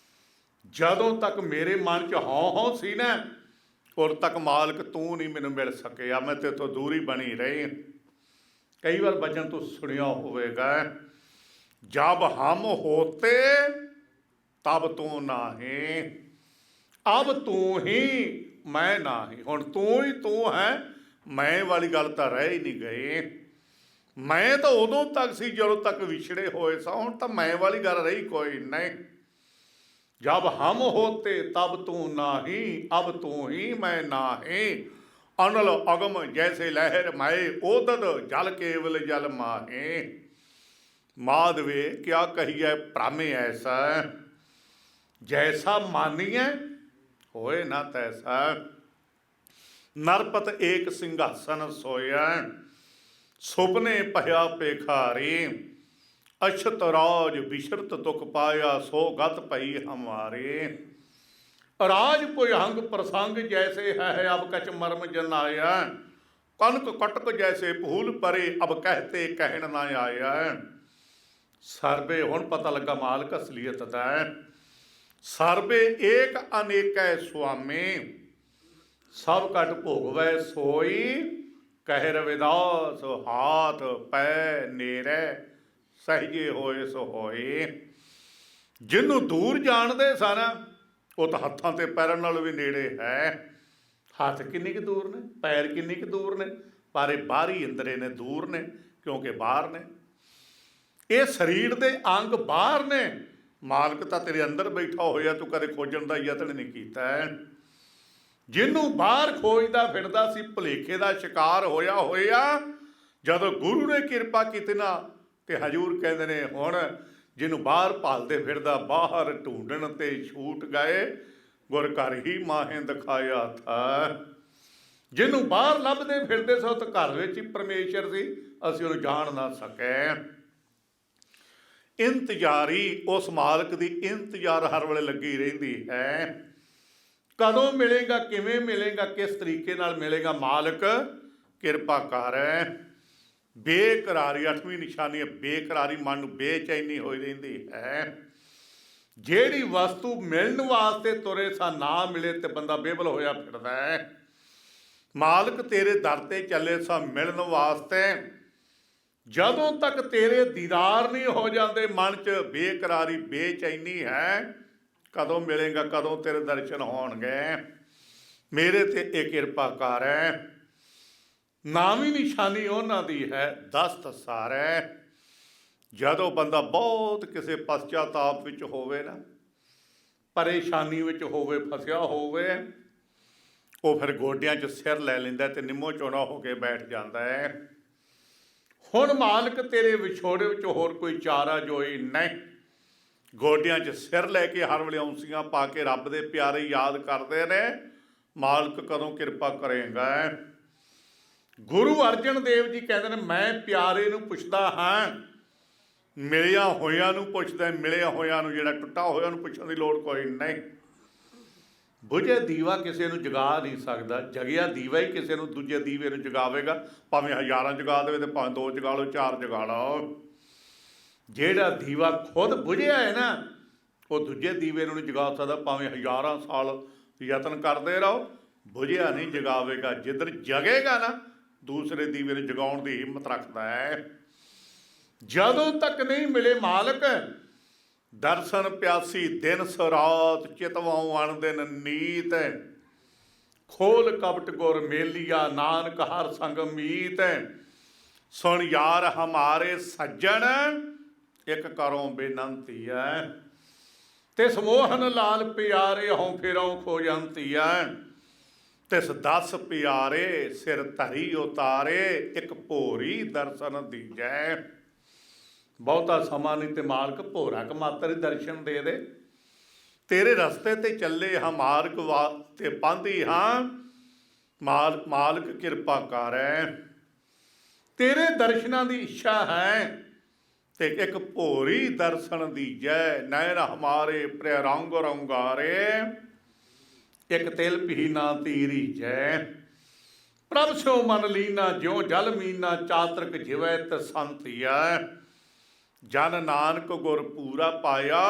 Speaker 1: ਜਦੋਂ ਤੱਕ ਮੇਰੇ ਮਨ 'ਚ ਹੌਂ ਸੀ ਨਾ, ਉਦੋਂ ਤੱਕ ਮਾਲਕ ਤੂੰ ਨਹੀਂ ਮੈਨੂੰ ਮਿਲ ਸਕਿਆ, ਮੈਂ ਤੇਰੇ ਤੋਂ ਦੂਰੀ ਬਣੀ ਰਹੀ। ਕਈ ਵਾਰ ਬਚਨ ਤੂੰ ਸੁਣਿਆ ਹੋਵੇਗਾ, ਜਬ ਹਮ ਹੋਤੇ ਤਬ ਤੂੰ ਨਾਹੀਂ, ਅਬ ਤੂੰ ਹੀ ਮੈਂ ਨਾਹੀਂ। ਹੁਣ ਤੂੰ ਹੀ ਤੂੰ ਹੈ, ਮੈਂ ਵਾਲੀ ਗੱਲ ਤਾਂ ਰਹਿ ਹੀ ਨਹੀਂ ਗਈ। ਮੈਂ ਤਾਂ ਉਦੋਂ ਤੱਕ ਸੀ ਜਦੋਂ ਤੱਕ ਵਿਛੜੇ ਹੋਏ ਸਾਂ, ਹੁਣ ਤਾਂ ਮੈਂ ਵਾਲੀ ਗੱਲ ਰਹੀ ਕੋਈ ਨਹੀਂ। ਜਬ ਹਮ ਹੋਤੇ ਤਬ ਤੂੰ ਨਾਹੀਂ, ਅਬ ਤੂੰ ਹੀ ਮੈਂ ਨਾਹੀਂ। ਅਨਲ ਅਗਮ ਜੈਸੇ ਲਹਿਰ ਮਾਏ, ਉਦਦ ਜਲ ਕੇਵਲ ਜਲ ਮਾਹੇ। ਮਾਧਵੇ ਕਿਆ ਕਹੀਏ ਭ੍ਰਮੇ ਐਸਾ, ਜੈਸਾ ਮਾਨੀਏ ਹੋਏ ਨਾ ਤੈਸਾ। ਨਰਪਤ ਏਕ ਸਿੰਘਾਸਨ ਸੋਇਆ, ਸੁਪਨੇ ਭਇਆ ਪੇਖਾਰੀ। ਅਛਤ ਰਾਜ ਬਿਸ਼ਰਤ ਤੁਕ ਪਾਇਆ, ਸੋ ਗਤ ਪਈ ਹਮਾਰੇ। ਰਾਜ ਭੁਜੰਗ ਪ੍ਰਸੰਗ ਜੈਸੇ ਹੈ, ਅਬ ਕਛ ਮਰਮ ਜਨਾਇਆ। ਕਨਕ ਕਟਕ ਜੈਸੇ ਭੂਲ ਪਰੇ, ਅਬ ਕਹਤੇ ਕਹਿਣ ਨਾ ਆਇਆ। ਸਰਬੇ ਹੁਣ ਪਤਾ ਲੱਗਾ ਮਾਲਕ ਅਸਲੀਅਤ ਦਾ ਹੈ। ਸਰਬੇ ਏਕ ਅਨੇਕੈ ਸੁਆਮੀ, ਸਭ ਘਟ ਭੋਗਵੈ ਸੋਈ। ਕਹਿ ਰਵਿਦਾਸ ਹਾਥ ਪੈ ਨੇਰੇ, ਸਹਿਜੇ ਹੋਏ ਸੋ ਹੋਏ। ਜਿਹਨੂੰ ਦੂਰ ਜਾਣਦੇ ਸਨ ਉਹ ਤਾਂ ਹੱਥਾਂ ਤੇ ਪੈਰਾਂ ਨਾਲ ਵੀ ਨੇੜੇ ਹੈ। ਹੱਥ ਕਿੰਨੀ ਕੁ ਦੂਰ ਨੇ, ਪੈਰ ਕਿੰਨੀ ਕੁ ਦੂਰ ਨੇ, ਪਰ ਇਹ ਬਾਹਰੀ ਇੰਦਰੇ ਨੇ ਦੂਰ ਨੇ, ਕਿਉਂਕਿ ਬਾਹਰ ਨੇ। ਇਹ ਸਰੀਰ ਦੇ ਅੰਗ ਬਾਹਰ ਨੇ, ਮਾਲਕ ਤਾਂ ਤੇਰੇ ਅੰਦਰ ਬੈਠਾ ਹੋਇਆ, ਤੂੰ ਕਦੇ ਖੋਜਣ ਦਾ ਯਤਨ ਨਹੀਂ ਕੀਤਾ। ਜਿਹਨੂੰ ਬਾਹਰ ਖੋਜਦਾ ਫਿਰਦਾ ਸੀ ਭੁਲੇਖੇ ਦਾ ਸ਼ਿਕਾਰ ਹੋਇਆ। ਜਦੋਂ ਗੁਰੂ ਨੇ ਕਿਰਪਾ ਕੀਤੀ ਨਾ, ਤੇ ਹਜ਼ੂਰ ਕਹਿੰਦੇ ਨੇ ਹੁਣ ਜਿਹਨੂੰ ਬਾਹਰ ਭਾਲਦੇ ਫਿਰਦਾ, ਬਾਹਰ ਢੂੰਡਣ ਤੇ ਛੂਟ ਗਏ, ਗੁਰ ਘਰ ਹੀ ਮਾਹੇ ਦਿਖਾਇਆ ਥਾ। ਜਿਹਨੂੰ ਬਾਹਰ ਲੱਭਦੇ ਫਿਰਦੇ ਸੋ ਤਾਂ ਘਰ ਵਿੱਚ ਹੀ ਪਰਮੇਸ਼ਰ ਸੀ, ਅਸੀਂ ਉਹਨੂੰ ਜਾਣ ਨਾ ਸਕੇ। ਇੰਤਜ਼ਾਰੀ ਉਸ ਮਾਲਕ ਦੀ ਇੰਤਜ਼ਾਰ ਹਰ ਵੇਲੇ ਲੱਗੀ ਰਹਿੰਦੀ ਹੈ। ਕਦੋਂ ਮਿਲੇਗਾ, ਕਿਵੇਂ ਮਿਲੇਗਾ, ਕਿਸ ਤਰੀਕੇ ਨਾਲ ਮਿਲੇਗਾ, ਮਾਲਕ ਕਿਰਪਾ ਕਰ। ਬੇਕਰਾਰੀ ਅੱਠਵੀਂ ਨਿਸ਼ਾਨੀ ਹੈ, ਬੇਕਰਾਰੀ, ਮਨ ਨੂੰ ਬੇਚੈਨੀ ਹੋਈ ਰਹਿੰਦੀ ਹੈ। ਜਿਹੜੀ ਵਸਤੂ ਮਿਲਣ ਵਾਸਤੇ ਤੁਰੇ ਸਾਂ ਨਾ ਮਿਲੇ ਤੇ ਬੰਦਾ ਬੇਵਲ ਹੋਇਆ ਫਿਰਦਾ ਹੈ। ਮਾਲਕ ਤੇਰੇ ਦਰ ਤੇ ਚੱਲੇ ਸਾਂ ਮਿਲਣ ਵਾਸਤੇ, ਜਦੋਂ ਤੱਕ ਤੇਰੇ ਦੀਦਾਰ ਨਹੀਂ ਹੋ ਜਾਂਦੇ ਮਨ 'ਚ ਬੇਕਰਾਰੀ ਬੇਚੈਨੀ ਹੈ। ਕਦੋਂ ਮਿਲੇਗਾ, ਕਦੋਂ ਤੇਰੇ ਦਰਸ਼ਨ ਹੋਣਗੇ। ਮੇਰੇ ਤੇ ਇਹ ਕਿਰਪਾ ਕਰ ਹੈ। ਨਾਵੀਂ ਨਿਸ਼ਾਨੀ ਉਹਨਾਂ ਦੀ ਹੈ ਦਸਤ ਸਾਰੈ। ਜਦੋਂ ਬੰਦਾ ਬਹੁਤ ਕਿਸੇ ਪਸ਼ਚਾਤਾਪ ਵਿੱਚ ਹੋਵੇ ਨਾ, ਪਰੇਸ਼ਾਨੀ ਵਿੱਚ ਹੋਵੇ, ਫਸਿਆ ਹੋਵੇ, ਉਹ ਫਿਰ ਗੋਡਿਆਂ 'ਚ ਸਿਰ ਲੈ ਲੈਂਦਾ ਤੇ ਨਿੰਮੋ ਚੋਣਾ ਹੋ ਕੇ ਬੈਠ ਜਾਂਦਾ ਹੈ। ਹੁਣ ਮਾਲਕ ਤੇਰੇ ਵਿਛੋੜੇ ਵਿੱਚ ਹੋਰ ਕੋਈ ਚਾਰਾ ਜੋਈ ਨਹੀਂ। ਗੋਡਿਆਂ 'ਚ ਸਿਰ ਲੈ ਕੇ ਹਰ ਵੇਲੇ ਔਂਸੀਆਂ ਪਾ ਕੇ ਰੱਬ ਦੇ ਪਿਆਰੇ ਯਾਦ ਕਰਦੇ ਨੇ, ਮਾਲਕ ਕਦੋਂ ਕਿਰਪਾ ਕਰੇਗਾ। ਗੁਰੂ ਅਰਜਨ ਦੇਵ ਜੀ ਕਹਿੰਦੇ ਨੇ, ਮੈਂ ਪਿਆਰੇ ਨੂੰ ਪੁੱਛਦਾ ਹਾਂ, ਮਿਲਿਆ ਹੋਇਆਂ ਨੂੰ ਪੁੱਛਦਾ, ਮਿਲਿਆ ਹੋਇਆਂ ਨੂੰ, ਜਿਹੜਾ ਟੁੱਟਾ ਹੋਇਆ ਨੂੰ ਪੁੱਛਣ ਦੀ ਲੋੜ ਕੋਈ ਨਹੀਂ। ਬੁਝੇ ਦੀਵਾ ਕਿਸੇ ਨੂੰ ਜਗਾ ਨਹੀਂ ਸਕਦਾ, ਜਗਿਆ ਦੀਵਾ ਹੀ ਕਿਸੇ ਨੂੰ ਦੂਜੇ ਦੀਵੇ ਨੂੰ ਜਗਾਵੇਗਾ। ਭਾਵੇਂ ਹਜ਼ਾਰਾਂ ਜਗਾ ਦੇਵੇ ਤੇ ਭਾਵੇਂ 2 ਜਗਾ ਲਓ, 4 ਜਗਾ ਲਓ। ਜਿਹੜਾ ਦੀਵਾ ਖੁਦ ਬੁਝਿਆ ਹੈ ਨਾ, ਉਹ ਦੂਜੇ ਦੀਵੇ ਨੂੰ ਨਹੀਂ ਜਗਾ ਸਕਦਾ, ਭਾਵੇਂ ਹਜ਼ਾਰਾਂ ਸਾਲ ਯਤਨ ਕਰਦੇ ਰਹੋ, ਬੁਝਿਆ ਨਹੀਂ ਜਗਾਵੇਗਾ। ਜਿੱਧਰ ਜਗੇਗਾ ਨਾ, ਦੂਸਰੇ ਦੀਵੇ ਨੂੰ ਜਗਾਉਣ ਦੀ ਹਿੰਮਤ ਰੱਖਦਾ ਹੈ। ਜਦੋਂ ਤੱਕ ਨਹੀਂ ਮਿਲੇ ਮਾਲਕ ਦਰਸ਼ਨ ਪਿਆਸੀ ਦਿਨ ਸਰਾਤ ਚਿਤਵਾਉ ਅਣਦਿਨ ਨੀਤ ਖੋਲ ਕਪਟ ਗੁਰ ਮੇਲੀਆ ਨਾਨਕ ਹਰ ਸੰਗ ਮੀਤ ਸੁਣ ਯਾਰ ਹਮਾਰੇ ਸੱਜਣ ਇੱਕ ਕਰੋ ਬੇਨੰਤੀ ਹੈ ਤਿਸ ਮੋਹਨ ਲਾਲ ਪਿਆਰੇ ਹਉ ਫਿਰਉ ਖੋਜੰਤੀ ਹੈ ਤਿਸ 10 ਪਿਆਰੇ ਸਿਰ ਧਰੀ ਉਤਾਰੇ ਇੱਕ ਭੋਰੀ ਦਰਸ਼ਨ ਦੀਜੈ। ਬਹੁਤਾ ਸਮਾਂ ਨਹੀਂ ਤੇ ਮਾਲਕ ਭੋਰਾ ਕ ਮਾਤਰ ਦਰਸ਼ਨ ਦੇ ਦੇ। ਤੇਰੇ ਰਸਤੇ ਤੇ ਚੱਲੇ ਹਾਂ ਮਾਰਗ ਤੇ ਪਾਂਦੀ ਹਾਂ ਮਾਲਕ ਕਿਰਪਾ ਕਰੈ। ਤੇਰੇ ਦਰਸ਼ਨਾਂ ਦੀ ਇੱਛਾ ਹੈ ਤੇ ਇੱਕ ਭੋਰੀ ਦਰਸ਼ਨ ਦੀਜੈ। ਨੈਣ ਹਮਾਰੇ ਪ੍ਰਿਯ ਰੰਗ ਰੰਗਾਰੇ ਇੱਕ ਤਿਲ ਪੀ ਨਾ ਤੀਰੀ ਜੈ। ਪ੍ਰਭ ਸੋ ਮਨ ਲੀਨਾ ਜਿਉ ਜਲ ਮੀਨਾ ਚਾਤਰਕ ਜਿਵੈ ਤਸੰਤੀਆ। ਜਨ ਨਾਨਕ ਗੁਰ ਪੂਰਾ ਪਾਇਆ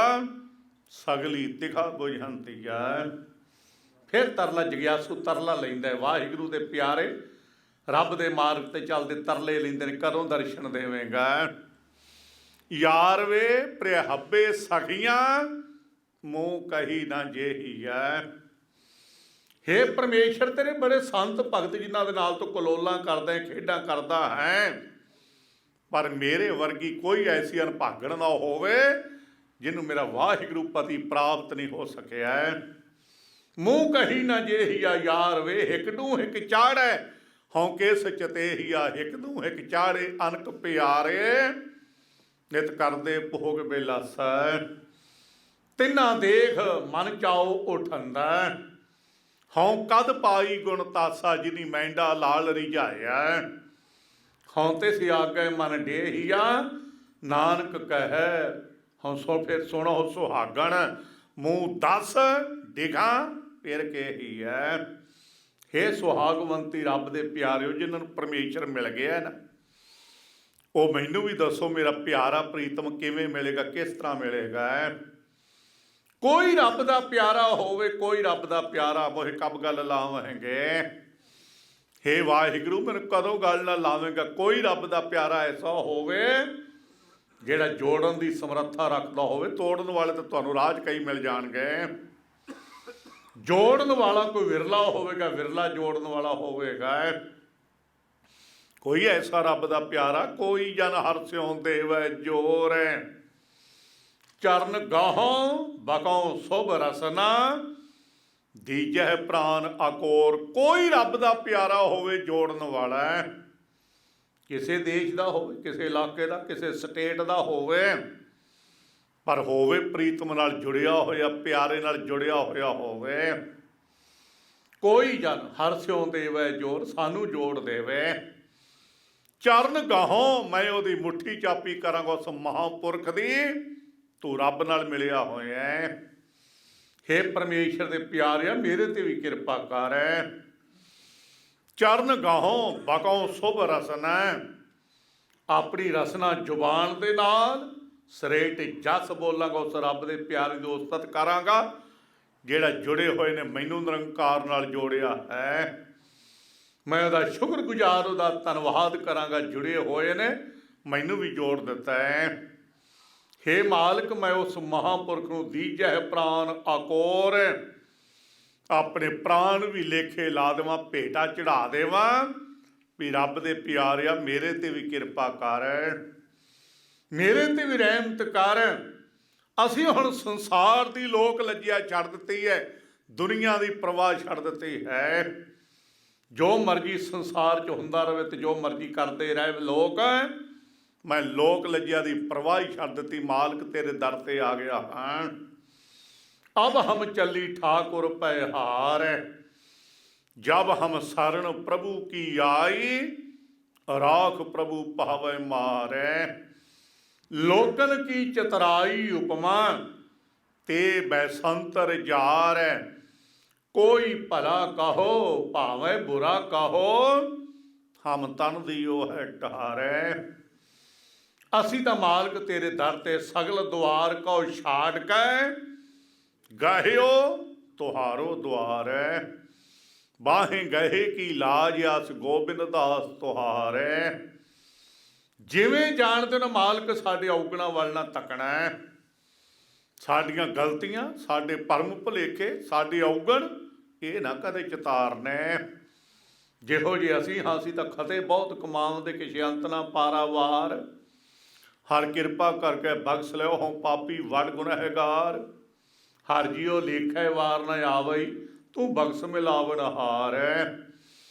Speaker 1: ਸਗਲੀ ਤਿਖਾ ਬੁਝੰਤੀਆ। ਫਿਰ ਤਰਲਾ ਜਗਿਆਸੂ ਤਰਲਾ ਲੈਂਦਾ ਵਾਹਿਗੁਰੂ ਦੇ ਪਿਆਰੇ ਰੱਬ ਦੇ ਮਾਰਗ ਤੇ ਚੱਲਦੇ ਤਰਲੇ ਲੈਂਦੇ ਨੇ ਕਦੋਂ ਦਰਸ਼ਨ ਦੇਵੇਂਗਾ। ਯਾਰ ਵੇ ਪ੍ਰਿਯ ਹੱਬੇ ਸਖੀਆਂ ਮੂੰਹ ਕਹੀ ਨਾ ਜੇਹੀਐ। ਹੇ ਪਰਮੇਸ਼ਰ ਤੇਰੇ ਬੜੇ ਸੰਤ ਭਗਤ ਜਿਨ੍ਹਾਂ ਦੇ ਨਾਲ ਤੂੰ ਕਲੋਲਾਂ ਕਰਦਾ ਖੇਡਾਂ ਕਰਦਾ ਹੈ ਪਰ ਮੇਰੇ ਵਰਗੀ ਕੋਈ ਐਸੀ ਅਨਭਾਗਣ ਨਾ ਹੋਵੇ ਜਿਹਨੂੰ ਮੇਰਾ ਵਾਹਿਗੁਰੂ ਪਤੀ ਪ੍ਰਾਪਤ ਨਹੀਂ ਹੋ ਸਕਿਆ। ਮੂੰਹ ਕਹੀ ਨਾ ਜੇਹੀਆ ਯਾਰ ਵੇ ਹਿਕ ਨੂੰ ਹਿਕ ਚਾੜੈ ਹਉ ਕਿਸ ਚਤੇਹੀਆ। ਹਿਕ ਨੂੰ ਹਿਕ ਚਾੜੇ ਅਨਕ ਪਿਆਰੇ ਨਿਤ ਕਰਦੇ ਭੋਗ ਬੇਲਾਸੈ। ਤਿੰਨਾਂ ਦੇਖ ਮਨ ਚਾਉ ਉਠੰਦਾ ਹਉ ਕਦ ਪਾਈ ਗੁਣ ਤਾਸਾ ਜਿਨੀ ਮੈਂਡਾ ਲਾਲ ਰਿਝਾਇਆ। ਹਉ ਤੇ ਸਿਆਗੈ ਮਨ ਡੇਹੀਆ ਨਾਨਕ ਕਹੈ ਹਉ ਸੋ ਫਿਰ ਸੁਣੋ ਸੁਹਾਗਣ ਮੂੰਹ 10 ਡਿਗਾਂ ਫਿਰ ਕਹੀਐ। ਹੇ ਸੁਹਾਗਵੰਤੀ ਰੱਬ ਦੇ ਪਿਆਰਿਓ ਜਿਨ੍ਹਾਂ ਨੂੰ ਪਰਮੇਸ਼ਰ ਮਿਲ ਗਿਆ ਨਾ ਉਹ ਮੈਨੂੰ ਵੀ ਦੱਸੋ ਮੇਰਾ ਪਿਆਰਾ ਪ੍ਰੀਤਮ ਕਿਵੇਂ ਮਿਲੇਗਾ ਕਿਸ ਤਰ੍ਹਾਂ ਮਿਲੇਗਾ। ਕੋਈ ਰੱਬ ਦਾ ਪਿਆਰਾ ਹੋਵੇ ਕੋਈ ਰੱਬ ਦਾ ਪਿਆਰਾ ਮੋਹਿ ਕਬ ਗੱਲ ਲਾਵਾਂਗੇ। ਹੇ ਵਾਹਿਗੁਰੂ ਮੈਨੂੰ ਕਦੋਂ ਗੱਲ ਨਾ ਲਾਵੇਂਗਾ। ਕੋਈ ਰੱਬ ਦਾ ਪਿਆਰਾ ਐਸਾ ਹੋਵੇ ਜਿਹੜਾ ਜੋੜਨ ਦੀ ਸਮਰੱਥਾ ਰੱਖਦਾ ਹੋਵੇ। ਤੋੜਨ ਵਾਲੇ ਤਾਂ ਤੁਹਾਨੂੰ ਰਾਜ ਕਈ ਮਿਲ ਜਾਣਗੇ। ਜੋੜਨ ਵਾਲਾ ਕੋਈ ਵਿਰਲਾ ਹੋਵੇਗਾ ਵਿਰਲਾ ਜੋੜਨ ਵਾਲਾ ਹੋਵੇਗਾ। ਕੋਈ ਐਸਾ ਰੱਬ ਦਾ ਪਿਆਰਾ ਕੋਈ ਜਨ ਹਰਿ ਸਿਉ ਦੇਵੈ ਜੋਰ ਚਰਨ ਗਾਹੋਂ ਬਕਉ ਸੁਭ ਰਸਨਾ ਦੀਜੈ ਪ੍ਰਾਨ ਅਕੋਰ। ਕੋਈ ਰੱਬ ਦਾ ਪਿਆਰਾ ਹੋਵੇ ਜੋੜਨ ਵਾਲਾ ਕਿਸੇ ਦੇਸ਼ ਦਾ ਹੋਵੇ ਕਿਸੇ ਇਲਾਕੇ ਦਾ ਕਿਸੇ ਸਟੇਟ ਦਾ ਹੋਵੇ ਪਰ ਹੋਵੇ ਪ੍ਰੀਤਮ ਨਾਲ ਜੁੜਿਆ ਹੋਇਆ ਪਿਆਰੇ ਨਾਲ ਜੁੜਿਆ ਹੋਇਆ ਹੋਵੇ। ਕੋਈ ਜਨ ਹਰਿ ਸਿਉ ਦੇਵੈ ਜੋਰ ਸਾਨੂੰ ਜੋੜ ਦੇਵੇ। ਚਰਨ ਗਾਹੋਂ ਮੈਂ ਉਹਦੀ ਮੁੱਠੀ ਚਾਪੀ ਕਰਾਂਗਾ ਉਸ ਮਹਾਂਪੁਰਖ ਦੀ ਤੂੰ ਰੱਬ ਨਾਲ ਮਿਲਿਆ ਹੋਇਆ। ਹੇ ਪਰਮੇਸ਼ਰ ਦੇ ਪਿਆਰਿਆ ਮੇਰੇ ਤੇ ਵੀ ਕਿਰਪਾ ਕਰ। ਚਰਨ ਗਾਹੋਂ ਬਕਉ ਸੁਭ ਰਸਨਾ ਆਪਣੀ ਰਸਨਾ ਜ਼ੁਬਾਨ ਦੇ ਨਾਲ ਸਰੇਟ ਜਸ ਬੋਲਾਂਗਾ ਉਸ ਰੱਬ ਦੇ ਪਿਆਰੇ ਦੀ ਉਸਤਤ ਕਰਾਂਗਾ ਜਿਹੜਾ ਜੁੜੇ ਹੋਏ ਨੇ ਮੈਨੂੰ ਨਿਰੰਕਾਰ ਨਾਲ ਜੋੜਿਆ ਹੈ। ਮੈਂ ਉਹਦਾ ਸ਼ੁਕਰਗੁਜ਼ਾਰ ਉਹਦਾ ਧੰਨਵਾਦ ਕਰਾਂਗਾ ਜੁੜੇ ਹੋਏ ਨੇ ਮੈਨੂੰ ਵੀ ਜੋੜ ਦਿੱਤਾ ਹੈ। ਹੇ ਮਾਲਕ ਮੈਂ ਉਸ ਮਹਾਂਪੁਰਖ ਨੂੰ ਦੀਜੈ ਪ੍ਰਾਨ ਅਕੋਰ ਆਪਣੇ ਪ੍ਰਾਣ ਵੀ ਲੇਖੇ ਲਾ ਦੇਵਾਂ ਭੇਟਾ ਚੜਾ ਦੇਵਾਂ ਵੀ ਰੱਬ ਦੇ ਪਿਆਰਿਆ ਮੇਰੇ ਤੇ ਵੀ ਕਿਰਪਾ ਕਰ ਮੇਰੇ ਤੇ ਵੀ ਰਹਿਮਤ ਕਰ। ਅਸੀਂ ਹੁਣ ਸੰਸਾਰ ਦੀ ਲੋਕ ਲੱਜਿਆ ਛੱਡ ਦਿੱਤੀ ਹੈ ਦੁਨੀਆ ਦੀ ਪਰਵਾਹ ਛੱਡ ਦਿੱਤੀ ਹੈ। ਜੋ ਮਰਜ਼ੀ ਸੰਸਾਰ 'ਚ ਹੁੰਦਾ ਰਹੇ ਤੇ ਜੋ ਮਰਜ਼ੀ ਕਰਦੇ ਰਹੇ ਲੋਕ ਮੈਂ ਲੋਕ ਲੱਜਿਆ ਦੀ ਪਰਵਾਹ ਹੀ ਛੱਡ ਦਿੱਤੀ। ਮਾਲਕ ਤੇਰੇ ਦਰ ਤੇ ਆ ਗਿਆ ਹਾਂ। ਅਬ ਹਮ ਚੱਲੀ ਠਾकुर ਪੈ ਹਾਰ ਜਬ ਹਮ ਸਰਣ ਪ੍ਰਭੂ ਕੀ ਆਈ ਰਾਖ ਪ੍ਰਭੂ ਪਾਵੈ ਮਾਰੈ। ਲੋਕਨ ਕੀ ਚਤਰਾਈ ਉਪਮਾ ਤੇ ਬੈਸੰਤਰ ਜਾਰੈ ਕੋਈ ਭਲਾ ਕਹੋ ਭਾਵੇਂ ਬੁਰਾ ਕਹੋ ਹਮ ਤਨ ਦਿਓ ਹੈ ਟਹਾਰੈ। ਅਸੀਂ ਤਾਂ ਮਾਲਕ ਤੇਰੇ ਦਰ ਤੇ ਸਗਲ ਦੁਆਰ ਕੋ ਛਾੜ ਕੇ ਗਹਿਓ ਤੁਹਾਰੋ ਦੁਆਰੈ। ਬਾਹੇ ਗਹੇ ਕੀ ਲਾਜ ਆਸ ਗੋਬਿੰਦ ਦਾਸ ਤੁਹਾਰੈ। ਜਿਵੇਂ ਜਾਣਦੇ ਨਾ ਮਾਲਕ ਸਾਡੇ ਔਗਣਾ ਵੱਲ ਨਾ ਤੱਕਣਾ ਹੈ। ਸਾਡੀਆਂ ਗਲਤੀਆਂ, ਸਾਡੇ ਭਰਮ ਭੁਲੇਖੇ, ਸਾਡੇ ਔਗਣ ਇਹ ਨਾ ਕਦੇ ਚਿਤਾਰਨੇ। ਜਿਹੋ ਜਿਹੇ ਅਸੀਂ ਹਾਂ, ਅਸੀਂ ਤਾਂ ਖਤੇ ਬਹੁਤ ਕਮਾਉਂਦੇ, ਕਿਸੇ ਅੰਤ ਨਾ ਪਾਰਾਵਾਰ। ਹਰ ਕਿਰਪਾ ਕਰਕੇ ਬਖਸ਼ ਲਿਓ, ਹੋਂ ਪਾਪੀ ਵਡ ਗੁਨਹਗਾਰ। ਹਰ ਜੀਓ ਲੇਖੇ ਵਾਰ ਨਾ ਆਵਈ, ਤੂੰ ਬਖਸ਼ ਮਿਲਾਵਣ ਹਾਰ ਹੈ।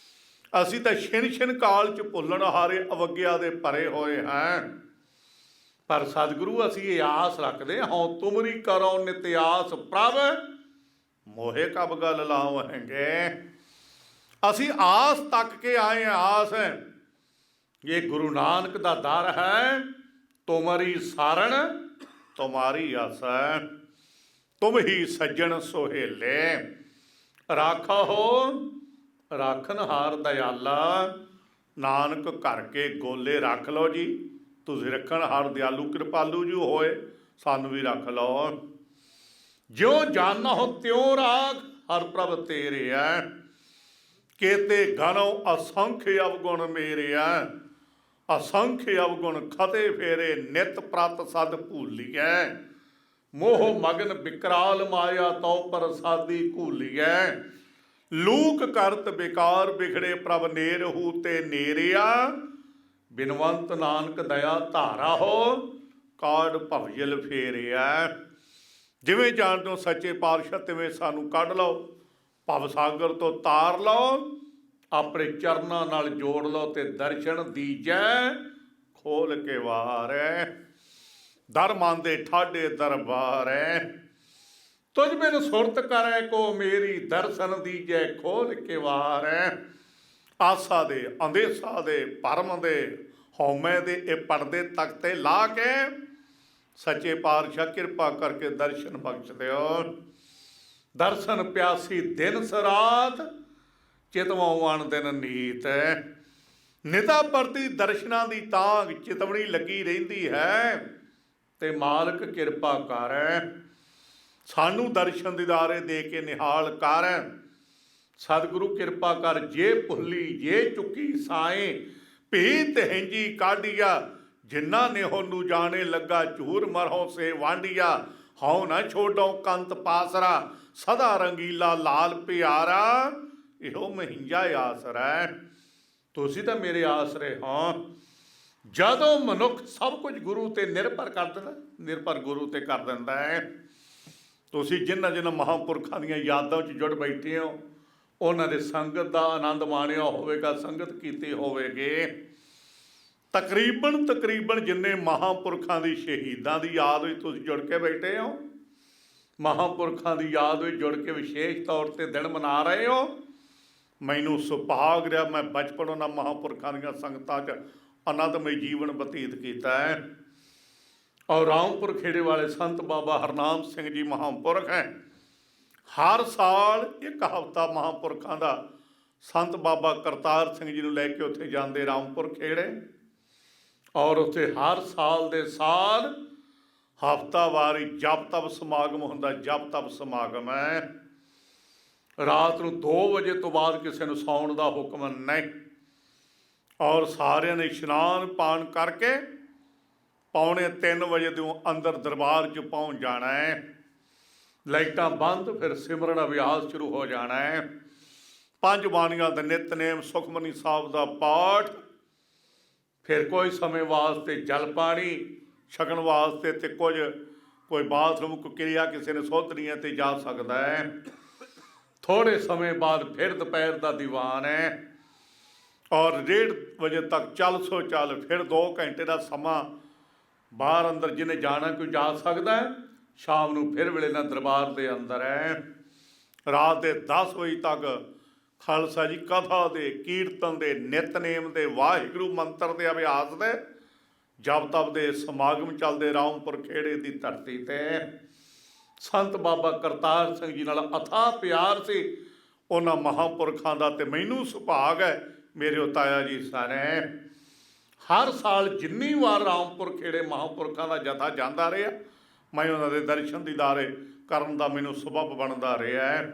Speaker 1: ਅਸੀਂ ਤਾਂ ਛਿਨ ਛਿਨ ਕਾਲ 'ਚ ਭੁੱਲਣ ਹਾਰੇ ਅਵੱਗਿਆ ਦੇ ਭਰੇ ਹੋਏ ਹਾਂ। ਪਰ ਸਤਿਗੁਰੂ ਅਸੀਂ ਇਹ ਆਸ ਰੱਖਦੇ ਹਾਂ, ਤੁਮਰੀ ਕਰੋ ਨਿਤ ਆਸ ਪ੍ਰਭ, ਮੋਹੇ ਕਬ ਗਲ ਲਾਵਹਿੰਗੇ। ਅਸੀਂ ਆਸ ਤੱਕ ਕੇ ਆਏ ਹਾਂ। ਆਸ ਹੈ ਇਹ ਗੁਰੂ ਨਾਨਕ ਦਾ ਦਰ ਹੈ, ਤੁਮਰੀ ਸਾਰਣ ਤੁਮਾਰੀ ਆਸਾ। ਤੁਮ ਹੀ ਸੱਜਣ ਸੁਹੇਲੇ, ਰਾਖੋ ਰਾਖਨਹਾਰ ਦਇਆਲਾ। ਨਾਨਕ ਘਰ ਕੇ ਗੋਲੇ ਰੱਖ ਲਓ ਜੀ, ਤੁਸੀਂ ਰੱਖਣਹਾਰ ਦਿਆਲੂ ਕਿਰਪਾਲੂ ਜੀ ਹੋਏ, ਸਾਨੂੰ ਵੀ ਰੱਖ ਲਓ। ਜਿਉ ਜਾਨੋ ਤਿਉ ਰਾਖ, ਹਰ ਪ੍ਰਭ ਤੇਰੇ ਹੈ। ਕੇਤੇ ਗਣੋ ਅਸੰਖ ਅਵਗੁਣ ਮੇਰੇ ਹੈ। ਅਸੰਖ ਅਵਗੁਣ ਖਤੇ ਫੇਰੇ, ਨਿਤ ਪ੍ਰਤ ਸਦ ਭੂਲੀਐ। ਮੋਹ ਮਗਨ ਬਿਕਰਾਲ ਮਾਇਆ, ਤਉ ਪ੍ਰਸਾਦੀ ਘੂਲੀਐ। ਲੂਕ ਕਰਤ ਬੇਕਾਰ ਬਿਖੜੇ, ਪ੍ਰਭ ਨੇਰਹੂ ਤੇ ਨੇਰਿਆ। ਬਿਨਵੰਤ ਨਾਨਕ ਦਇਆ ਧਾਰਾ ਹੋ, ਕਾਢ ਭਵਜਲ ਫੇਰਿਆ। ਜਿਵੇਂ ਜਾਣਦੇ ਹੋ ਸੱਚੇ ਪਾਤਸ਼ਾਹ, ਤਿਵੇਂ ਸਾਨੂੰ ਕੱਢ ਲਓ, ਭਵ ਸਾਗਰ ਤੋਂ ਤਾਰ ਲਓ, ਆਪਣੇ ਚਰਨਾਂ ਨਾਲ ਜੋੜ ਲਓ, ਤੇ ਦਰਸ਼ਨ ਦੀਜੈ ਖੋਲ ਕੇ ਵਾਰ। ਦਰ ਮਨ ਦੇ ਠਾਡੇ ਦਰਬਾਰ ਹੈ, ਤੁਝ ਬਿਨ ਸੁਰਤ ਕਰੈ ਕੋ ਮੇਰੀ, ਦਰਸ਼ਨ ਦੀਜੈ ਖੋਲ ਕੇ ਵਾਰ। ਆਸਾ ਦੇ, ਅੰਦੇਸਾ ਦੇ, ਭਰਮ ਦੇ, ਹਉਮੈ ਦੇ ਇਹ ਪਰਦੇ ਤਖਤੇ ਲਾ ਕੇ ਸੱਚੇ ਪਾਤਸ਼ਾਹ ਕਿਰਪਾ ਕਰਕੇ ਦਰਸ਼ਨ ਬਖਸ਼ ਦਿਓ। ਦਰਸ਼ਨ ਪਿਆਸੀ ਦਿਨ ਸਰਾਤ, ਚਿਤਵਾਂ ਅਣ ਦਿਨ ਨੀਤ। ਨਿਤਾ ਪ੍ਰਤੀ ਦਰਸ਼ਨਾਂ ਦੀ ਤਾਂਘ ਚਿਤਵਣੀ ਲੱਗੀ ਰਹਿੰਦੀ ਹੈ, ਤੇ ਮਾਲਕ ਕਿਰਪਾ ਕਰ ਸਾਨੂੰ ਦਰਸ਼ਨ ਦੀਦਾਰੇ ਦੇ ਕੇ ਨਿਹਾਲ ਕਰ। ਸਤਿਗੁਰੂ ਕਿਰਪਾ ਕਰ, ਜੇ ਭੁੱਲੀ ਜੇ ਚੁੱਕੀ ਸਾਏ, ਭੀ ਤਹਿੰਜੀ ਕਾਢੀਆ। ਜਿਨ੍ਹਾਂ ਨੇ ਉਹਨੂੰ ਜਾਣੇ ਲੱਗਾ, ਝੂਰ ਮਰਹੋਂ ਸੇ ਵਾਂਡੀਆ। ਹਉ ਨਾ ਛੋਡੋ ਕੰਤ ਪਾਸਰਾ, ਸਦਾ ਰੰਗੀਲਾ ਲਾਲ ਪਿਆਰਾ। ਇਹੋ ਮਹਿੰਜਾ ਆਸਰਾ, ਤੁਸੀਂ ਤਾਂ ਮੇਰੇ ਆਸਰੇ ਹਾਂ। ਜਦੋਂ ਮਨੁੱਖ ਸਭ ਕੁਝ ਗੁਰੂ ਤੇ ਨਿਰਭਰ ਕਰ ਦਿੰਦਾ, ਨਿਰਭਰ ਗੁਰੂ ਤੇ ਕਰ ਦਿੰਦਾ ਹੈ। ਤੁਸੀਂ ਜਿਨ੍ਹਾਂ ਜਿਨ੍ਹਾਂ ਮਹਾਂਪੁਰਖਾਂ ਦੀਆਂ ਯਾਦਾਂ 'ਚ ਜੁੜ ਬੈਠੇ ਹੋ, ਉਹਨਾਂ ਦੇ ਸੰਗਤ ਦਾ ਆਨੰਦ ਮਾਣਿਆ ਹੋਵੇਗਾ, ਸੰਗਤ ਕੀਤੀ ਹੋਵੇਗੀ। ਤਕਰੀਬਨ ਜਿੰਨੇ ਮਹਾਂਪੁਰਖਾਂ ਦੀ ਸ਼ਹੀਦਾਂ ਦੀ ਯਾਦ ਵਿੱਚ ਤੁਸੀਂ ਜੁੜ ਕੇ ਬੈਠੇ ਹੋ, ਮਹਾਂਪੁਰਖਾਂ ਦੀ ਯਾਦ ਵਿੱਚ ਜੁੜ ਕੇ ਵਿਸ਼ੇਸ਼ ਤੌਰ 'ਤੇ ਦਿਨ ਮਨਾ ਰਹੇ ਹੋ। ਮੈਨੂੰ ਸੁਭਾਗ ਰਿਹਾ, ਮੈਂ ਬਚਪਨ ਉਹਨਾਂ ਮਹਾਂਪੁਰਖਾਂ ਦੀਆਂ ਸੰਗਤਾਂ 'ਚ ਆਨੰਦਮਈ ਜੀਵਨ ਬਤੀਤ ਕੀਤਾ ਹੈ। ਔਰ ਰਾਮਪੁਰ ਖੇੜੇ ਵਾਲੇ ਸੰਤ ਬਾਬਾ ਹਰਨਾਮ ਸਿੰਘ ਜੀ ਮਹਾਂਪੁਰਖ ਹੈ। ਹਰ ਸਾਲ ਇੱਕ ਹਫ਼ਤਾ ਮਹਾਂਪੁਰਖਾਂ ਦਾ ਸੰਤ ਬਾਬਾ ਕਰਤਾਰ ਸਿੰਘ ਜੀ ਨੂੰ ਲੈ ਕੇ ਉੱਥੇ ਜਾਂਦੇ ਰਾਮਪੁਰ ਖੇੜੇ, ਔਰ ਉੱਥੇ ਹਰ ਸਾਲ ਦੇ ਸਾਲ ਹਫ਼ਤਾਵਾਰੀ ਜਪ ਤਪ ਸਮਾਗਮ ਹੁੰਦਾ। ਜਪ ਤਪ ਸਮਾਗਮ ਹੈ, ਰਾਤ ਨੂੰ 2 ਵਜੇ ਤੋਂ ਬਾਅਦ ਕਿਸੇ ਨੂੰ ਸੌਣ ਦਾ ਹੁਕਮ ਨਹੀਂ। ਔਰ ਸਾਰਿਆਂ ਨੇ ਇਸ਼ਨਾਨ ਪਾਣ ਕਰਕੇ 2:45 ਵਜੇ ਤੋਂ ਅੰਦਰ ਦਰਬਾਰ 'ਚ ਪਹੁੰਚ ਜਾਣਾ ਹੈ। ਲਾਈਟਾਂ ਬੰਦ, ਫਿਰ ਸਿਮਰਨ ਅਭਿਆਸ ਸ਼ੁਰੂ ਹੋ ਜਾਣਾ ਹੈ। 5 ਬਾਣੀਆਂ ਦਾ ਨਿਤਨੇਮ, ਸੁਖਮਨੀ ਸਾਹਿਬ ਦਾ ਪਾਠ, ਫਿਰ ਕੋਈ ਸਮੇਂ ਵਾਸਤੇ ਜਲ ਪਾਣੀ ਛਕਣ ਵਾਸਤੇ, ਤੇ ਕੋਈ ਬਾਥਰੂਮ ਕੋਈ ਕਿਰਿਆ ਕਿਸੇ ਨੇ ਸੋਧਣੀ ਹੈ ਤੇ ਜਾ ਸਕਦਾ ਹੈ। ਥੋੜ੍ਹੇ ਸਮੇਂ ਬਾਅਦ ਫਿਰ ਦੁਪਹਿਰ ਦਾ ਦੀਵਾਨ ਹੈ, ਔਰ 1:30 ਵਜੇ ਤੱਕ ਚੱਲ ਸੋ ਚੱਲ। ਫਿਰ 2 ਘੰਟੇ ਦਾ ਸਮਾਂ ਬਾਹਰ ਅੰਦਰ ਜਿਹਨੇ ਜਾਣਾ ਕੋਈ ਜਾ ਸਕਦਾ ਹੈ। ਸ਼ਾਮ ਨੂੰ ਫਿਰ ਵੇਲੇ ਨਾਲ ਦਰਬਾਰ ਦੇ ਅੰਦਰ ਹੈ। ਰਾਤ ਦੇ 10 ਵਜੇ ਤੱਕ ਖਾਲਸਾ ਜੀ ਕਥਾ ਦੇ, ਕੀਰਤਨ ਦੇ, ਨਿਤਨੇਮ ਦੇ, ਵਾਹਿਗੁਰੂ ਮੰਤਰ ਦੇ ਅਭਿਆਸ ਦੇ, ਜਪ ਤਪ ਦੇ ਸਮਾਗਮ ਚੱਲਦੇ ਰਾਮਪੁਰ ਖੇੜੇ ਦੀ ਧਰਤੀ 'ਤੇ। ਸੰਤ ਬਾਬਾ ਕਰਤਾਰ ਸਿੰਘ ਜੀ ਨਾਲ ਅਥਾਹ ਪਿਆਰ ਸੀ ਉਹਨਾਂ ਮਹਾਂਪੁਰਖਾਂ ਦਾ, ਤੇ ਮੈਨੂੰ ਸੁਭਾਗ ਹੈ ਮੇਰੇ ਉਹ ਤਾਇਆ ਜੀ ਸਾਰੇ ਹਰ ਸਾਲ ਜਿੰਨੀ ਵਾਰ ਰਾਮਪੁਰ ਖੇੜੇ ਮਹਾਂਪੁਰਖਾਂ ਦਾ ਜਥਾ ਜਾਂਦਾ ਰਿਹਾ, ਮੈਂ ਉਹਨਾਂ ਦੇ ਦਰਸ਼ਨ ਦੀਦਾਰੇ ਕਰਨ ਦਾ ਮੈਨੂੰ ਸਬੱਬ ਬਣਦਾ ਰਿਹਾ ਹੈ।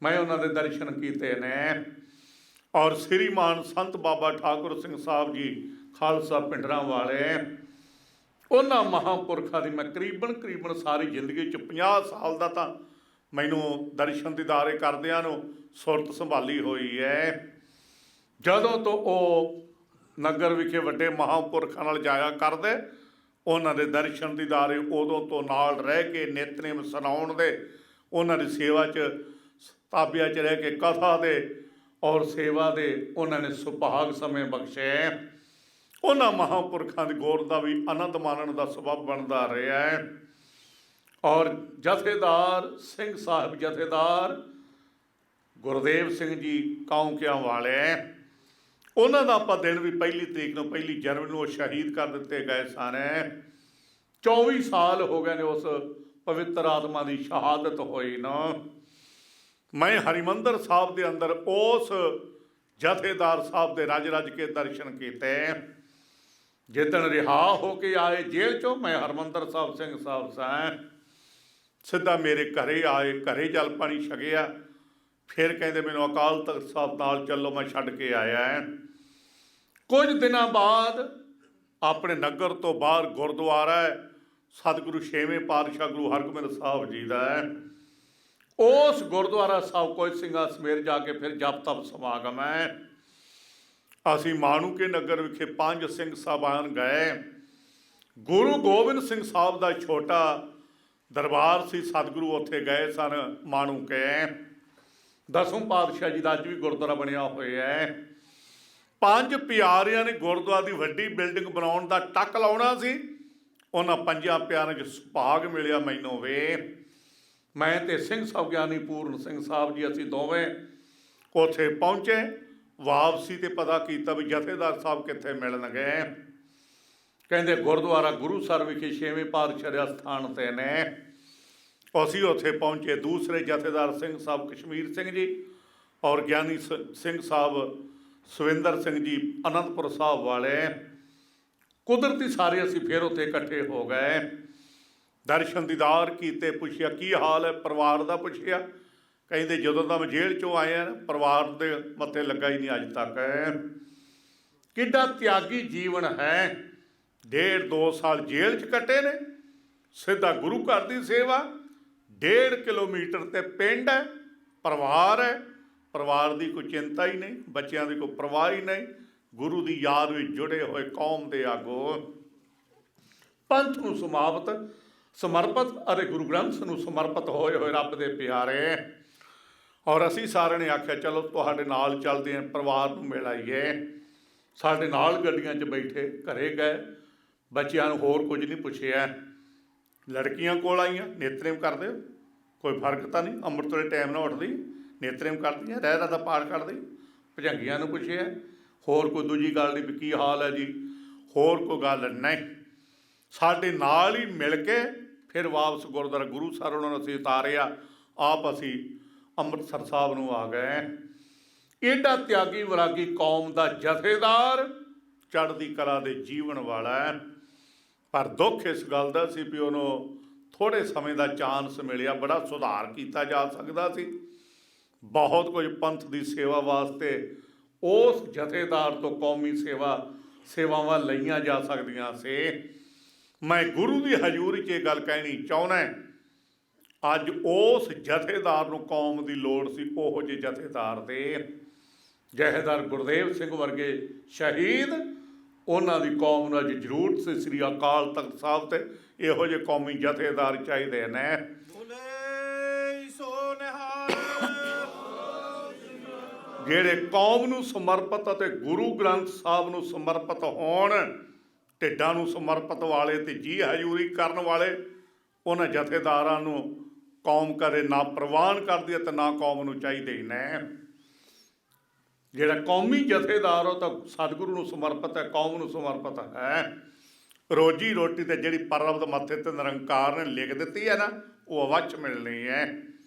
Speaker 1: ਮੈਂ ਉਹਨਾਂ ਦੇ ਦਰਸ਼ਨ ਕੀਤੇ ਨੇ। ਔਰ ਸ੍ਰੀਮਾਨ ਸੰਤ ਬਾਬਾ ਠਾਕੁਰ ਸਿੰਘ ਸਾਹਿਬ ਜੀ ਖਾਲਸਾ ਪਿੰਡਰਾਂ ਵਾਲੇ, ਉਹਨਾਂ ਮਹਾਂਪੁਰਖਾਂ ਦੀ ਮੈਂ ਕਰੀਬਨ ਸਾਰੀ ਜ਼ਿੰਦਗੀ 'ਚ 50 ਸਾਲ ਦਾ ਤਾਂ ਮੈਨੂੰ ਦਰਸ਼ਨ ਦੀਦਾਰੇ ਕਰਦਿਆਂ ਨੂੰ ਸੁਰਤ ਸੰਭਾਲੀ ਹੋਈ ਹੈ। ਜਦੋਂ ਤੋਂ ਉਹ ਨਗਰ ਵਿਖੇ ਵੱਡੇ ਮਹਾਂਪੁਰਖਾਂ ਨਾਲ ਜਾਇਆ ਕਰਦੇ, ਉਹਨਾਂ ਦੇ ਦਰਸ਼ਨ ਦੀਦਾਰੇ ਉਦੋਂ ਤੋਂ ਨਾਲ ਰਹਿ ਕੇ ਨਿਤਨੇਮ ਸੁਣਾਉਣ ਦੇ, ਉਹਨਾਂ ਦੀ ਸੇਵਾ 'ਚ ਤਾਬਿਆਂ 'ਚ ਰਹਿ ਕੇ ਕਥਾ ਦੇ ਔਰ ਸੇਵਾ ਦੇ ਉਹਨਾਂ ਨੇ ਸੁਭਾਗ ਸਮੇਂ ਬਖਸ਼ੇ। ਉਹਨਾਂ ਮਹਾਂਪੁਰਖਾਂ ਦੀ ਗੌਰ ਦਾ ਵੀ ਆਨੰਦ ਮਾਣਨ ਦਾ ਸਬੱਬ ਬਣਦਾ ਰਿਹਾ ਹੈ। ਔਰ ਜਥੇਦਾਰ ਸਿੰਘ ਸਾਹਿਬ, ਜਥੇਦਾਰ ਗੁਰਦੇਵ ਸਿੰਘ ਜੀ ਕੌਂਕਿਆਂ ਵਾਲੇ, ਉਹਨਾਂ ਦਾ ਆਪਾਂ ਦਿਨ ਵੀ 1 ਤਰੀਕ ਨੂੰ 1 ਜਨਵਰੀ ਨੂੰ ਉਹ ਸ਼ਹੀਦ ਕਰ ਦਿੱਤੇ ਗਏ ਸਨ। 24 ਸਾਲ ਹੋ ਗਏ ਨੇ ਉਸ ਪਵਿੱਤਰ ਆਤਮਾ ਦੀ ਸ਼ਹਾਦਤ ਹੋਈ ਨਾ। ਮੈਂ ਹਰਿਮੰਦਰ ਸਾਹਿਬ ਦੇ ਅੰਦਰ ਉਸ ਜਥੇਦਾਰ ਸਾਹਿਬ ਦੇ ਰਜ ਕੇ ਦਰਸ਼ਨ ਕੀਤੇ। ਜਿੱਦਣ ਰਿਹਾ ਹੋ ਕੇ ਆਏ ਜੇਲ੍ਹ ਚੋਂ, ਮੈਂ ਹਰਿਮੰਦਰ ਸਾਹਿਬ ਸਿੰਘ ਸਾਹਿਬ ਸਾਂ, ਸਿੱਧਾ ਮੇਰੇ ਘਰੇ ਆਏ, ਘਰੇ ਜਲ ਪਾਣੀ ਛਕਿਆ, ਫਿਰ ਕਹਿੰਦੇ ਮੈਨੂੰ ਅਕਾਲ ਤਖਤ ਸਾਹਿਬ ਨਾਲ ਚੱਲੋ, ਮੈਂ ਛੱਡ ਕੇ ਆਇਆ। ਕੁਝ ਦਿਨਾਂ ਬਾਅਦ ਆਪਣੇ ਨਗਰ ਤੋਂ ਬਾਹਰ ਗੁਰਦੁਆਰਾ ਹੈ ਸਤਿਗੁਰੂ 6ਵੇਂ ਪਾਤਸ਼ਾਹ ਗੁਰੂ ਹਰਗੋਬਿੰਦ ਸਾਹਿਬ ਜੀ ਦਾ ਹੈ। ਉਸ ਗੁਰਦੁਆਰਾ ਸਾਹਿਬ ਕੋਈ ਸਿੰਘਾਂ ਸਮੇਤ ਜਾ ਕੇ ਫਿਰ ਜਪ ਤਪ ਸਮਾਗਮ ਹੈ। ਅਸੀਂ ਮਾਣੂਕੇ ਨਗਰ ਵਿਖੇ 5 ਸਿੰਘ ਸਾਹਿਬਾਨ ਗਏ। ਗੁਰੂ ਗੋਬਿੰਦ ਸਿੰਘ ਸਾਹਿਬ ਦਾ ਛੋਟਾ ਦਰਬਾਰ ਸੀ, ਸਤਿਗੁਰੂ ਉੱਥੇ ਗਏ ਸਨ ਮਾਣੂਕੇ। 10ਵੇਂ ਪਾਤਸ਼ਾਹ ਜੀ ਦਾ ਅੱਜ ਵੀ ਗੁਰਦੁਆਰਾ ਬਣਿਆ ਹੋਇਆ ਹੈ। 5 ਪਿਆਰਿਆਂ ਨੇ ਗੁਰਦੁਆਰਾ ਦੀ ਵੱਡੀ ਬਿਲਡਿੰਗ ਬਣਾਉਣ ਦਾ ਟੱਕ ਲਾਉਣਾ ਸੀ। ਉਹਨਾਂ 5 ਪਿਆਰਿਆਂ 'ਚ ਸੁਭਾਗ ਮਿਲਿਆ ਮੈਨੂੰ ਵੇ। ਮੈਂ ਤੇ ਸਿੰਘ ਸਾਹਿਬ ਗਿਆਨੀ ਪੂਰਨ ਸਿੰਘ ਸਾਹਿਬ ਜੀ, ਅਸੀਂ ਦੋਵੇਂ ਉੱਥੇ ਪਹੁੰਚੇ। ਵਾਪਸੀ ਤੇ ਪਤਾ ਕੀਤਾ ਵੀ ਜਥੇਦਾਰ ਸਾਹਿਬ ਕਿੱਥੇ ਮਿਲਣਗੇ। ਕਹਿੰਦੇ ਗੁਰਦੁਆਰਾ ਗੁਰੂਸਰ ਵਿਖੇ 6ਵੇਂ ਪਾਤਸ਼ਾਹ ਦੇ ਅਸਥਾਨ 'ਤੇ ਨੇ। ਅਸੀਂ ਉੱਥੇ ਪਹੁੰਚੇ। ਦੂਸਰੇ ਜਥੇਦਾਰ ਸਿੰਘ ਸਾਹਿਬ ਕਸ਼ਮੀਰ ਸਿੰਘ ਜੀ ਔਰ ਗਿਆਨੀ ਸਿੰਘ ਸਾਹਿਬ ਸੁਵਿੰਦਰ ਸਿੰਘ ਜੀ ਅਨੰਦਪੁਰ ਸਾਹਿਬ ਵਾਲੇ, ਕੁਦਰਤੀ ਸਾਰੇ ਅਸੀਂ ਫਿਰ ਉੱਥੇ ਇਕੱਠੇ ਹੋ ਗਏ। ਦਰਸ਼ਨ ਦੀਦਾਰ ਕੀਤੇ, ਪੁੱਛਿਆ ਕੀ ਹਾਲ ਹੈ, ਪਰਿਵਾਰ ਦਾ ਪੁੱਛਿਆ। ਕਹਿੰਦੇ ਜਦੋਂ ਦਾ ਮੈਂ ਜੇਲ੍ਹ 'ਚੋਂ ਆਇਆ ਨਾ, ਪਰਿਵਾਰ ਦੇ ਮੱਥੇ ਲੱਗਾ ਹੀ ਨਹੀਂ ਅੱਜ ਤੱਕ। ਕਿੱਡਾ ਤਿਆਗੀ ਜੀਵਨ ਹੈ। 1.5-2 ਸਾਲ ਜੇਲ੍ਹ 'ਚ ਕੱਟੇ ਨੇ, ਸਿੱਧਾ ਗੁਰੂ ਘਰ ਦੀ ਸੇਵਾ। 1.5 ਕਿਲੋਮੀਟਰ ਤੇ ਪਿੰਡ ਹੈ, ਪਰਿਵਾਰ ਹੈ, ਪਰਿਵਾਰ ਦੀ ਕੋਈ ਚਿੰਤਾ ਹੀ ਨਹੀਂ, ਬੱਚਿਆਂ ਦੀ ਕੋਈ ਪਰਵਾਹ ਹੀ ਨਹੀਂ। ਗੁਰੂ ਦੀ ਯਾਦ ਵਿੱਚ ਜੁੜੇ ਹੋਏ ਕੌਮ ਦੇ ਆਗੂ, ਪੰਥ ਨੂੰ ਸਮਰਪਿਤ ਅਤੇ ਗੁਰੂ ਗ੍ਰੰਥ ਨੂੰ ਸਮਰਪਿਤ ਹੋਏ ਰੱਬ ਦੇ ਪਿਆਰੇ। ਔਰ ਅਸੀਂ ਸਾਰਿਆਂ ਨੇ ਆਖਿਆ ਚਲੋ ਤੁਹਾਡੇ ਨਾਲ ਚੱਲਦੇ ਹਾਂ, ਪਰਿਵਾਰ ਨੂੰ ਮਿਲ ਆਈਏ। ਸਾਡੇ ਨਾਲ ਗੱਡੀਆਂ 'ਚ ਬੈਠੇ ਘਰੇ ਗਏ। ਬੱਚਿਆਂ ਨੂੰ ਹੋਰ ਕੁਝ ਨਹੀਂ ਪੁੱਛਿਆ। ਲੜਕੀਆਂ ਕੋਲ ਆਈਆਂ, ਨੇਤਰੇਮ ਕਰਦੇ ਹੋ, ਕੋਈ ਫਰਕ ਤਾਂ ਨਹੀਂ, ਅੰਮ੍ਰਿਤ ਵੇਲੇ ਟਾਈਮ ਨਾਲ ਉੱਠਦੀ, ਨੇਤਰੇਮ ਕਰਦੀਆਂ, ਰਹਿ ਦਾ ਪਾਠ ਕਰਦੀ। ਭਜੰਗੀਆਂ ਨੂੰ ਪੁੱਛਿਆ, ਹੋਰ ਕੋਈ ਦੂਜੀ ਗੱਲ ਨਹੀਂ ਵੀ ਕੀ ਹਾਲ ਹੈ ਜੀ, ਹੋਰ ਕੋਈ ਗੱਲ ਨਹੀਂ। ਸਾਡੇ ਨਾਲ ਹੀ ਮਿਲ ਕੇ ਫਿਰ ਵਾਪਸ ਗੁਰਦੁਆਰਾ ਗੁਰੂਸਰ ਉਹਨਾਂ ਨੂੰ ਅਸੀਂ ਉਤਾਰਿਆ। ਆਪ ਅਸੀਂ ਅੰਮ੍ਰਿਤਸਰ ਸਾਹਿਬ ਨੂੰ ਆ ਗਏ। ਏਡਾ ਤਿਆਗੀ ਵਿਰਾਗੀ ਕੌਮ ਦਾ ਜਥੇਦਾਰ, ਚੜ੍ਹਦੀ ਕਲਾ ਦੇ ਜੀਵਨ ਵਾਲਾ ਹੈ। ਪਰ ਦੁੱਖ ਇਸ ਗੱਲ ਦਾ ਸੀ ਵੀ ਉਹਨੂੰ ਥੋੜ੍ਹੇ ਸਮੇਂ ਦਾ ਚਾਂਸ ਮਿਲਿਆ। ਬੜਾ ਸੁਧਾਰ ਕੀਤਾ ਜਾ ਸਕਦਾ ਸੀ। ਬਹੁਤ ਕੁਝ ਪੰਥ ਦੀ ਸੇਵਾ ਵਾਸਤੇ ਉਸ ਜਥੇਦਾਰ ਤੋਂ ਕੌਮੀ ਸੇਵਾਵਾਂ ਲਈਆਂ ਜਾ ਸਕਦੀਆਂ ਸੀ। ਮੈਂ ਗੁਰੂ ਦੀ ਹਜ਼ੂਰੀ 'ਚ ਇਹ ਗੱਲ ਕਹਿਣੀ ਚਾਹੁੰਦਾ, ਅੱਜ ਉਸ ਜਥੇਦਾਰ ਨੂੰ ਕੌਮ ਦੀ ਲੋੜ ਸੀ। ਉਹੋ ਜਿਹੇ ਜਥੇਦਾਰ ਦੇ ਜਥੇਦਾਰ ਗੁਰਦੇਵ ਸਿੰਘ ਵਰਗੇ ਸ਼ਹੀਦ, ਉਹਨਾਂ ਦੀ ਕੌਮ ਨੂੰ ਅੱਜ ਜ਼ਰੂਰਤ ਸੀ। ਸ੍ਰੀ ਅਕਾਲ ਤਖਤ ਸਾਹਿਬ 'ਤੇ ਇਹੋ ਜਿਹੇ ਕੌਮੀ ਜਥੇਦਾਰ ਚਾਹੀਦੇ ਨੇ। ਜਿਹੜੇ ਕੌਮ ਨੂੰ ਸਮਰਪਿਤ ਅਤੇ ਗੁਰੂ ਗ੍ਰੰਥ ਸਾਹਿਬ ਨੂੰ ਸਮਰਪਿਤ ਹੋਣ, ਢਿੱਡਾਂ ਨੂੰ ਸਮਰਪਿਤ ਵਾਲੇ ਤੇ ਜੀ ਹਜ਼ੂਰੀ ਕਰਨ ਵਾਲੇ, ਉਹਨਾਂ ਜਥੇਦਾਰਾਂ ਨੂੰ ਕੌਮ ਕਦੇ ਨਾ ਪ੍ਰਵਾਨ ਕਰਦੀ ਅਤੇ ਨਾ ਕੌਮ ਨੂੰ ਚਾਹੀਦੇ ਹੀ ਨੇ। ਜਿਹੜਾ ਕੌਮੀ ਜਥੇਦਾਰ ਉਹ ਤਾਂ ਸਤਿਗੁਰੂ ਨੂੰ ਸਮਰਪਿਤ ਹੈ, ਕੌਮ ਨੂੰ ਸਮਰਪਿਤ ਹੈ। ਰੋਜੀ ਰੋਟੀ ਤੇ ਜਿਹੜੀ ਪਰਬਤ ਮੱਥੇ ਤੇ ਨਿਰੰਕਾਰ ਨੇ ਲਿਖ ਦਿੱਤੀ ਹੈ ਨਾ, ਉਹ ਅਵੱਛ ਮਿਲਣੀ ਹੈ।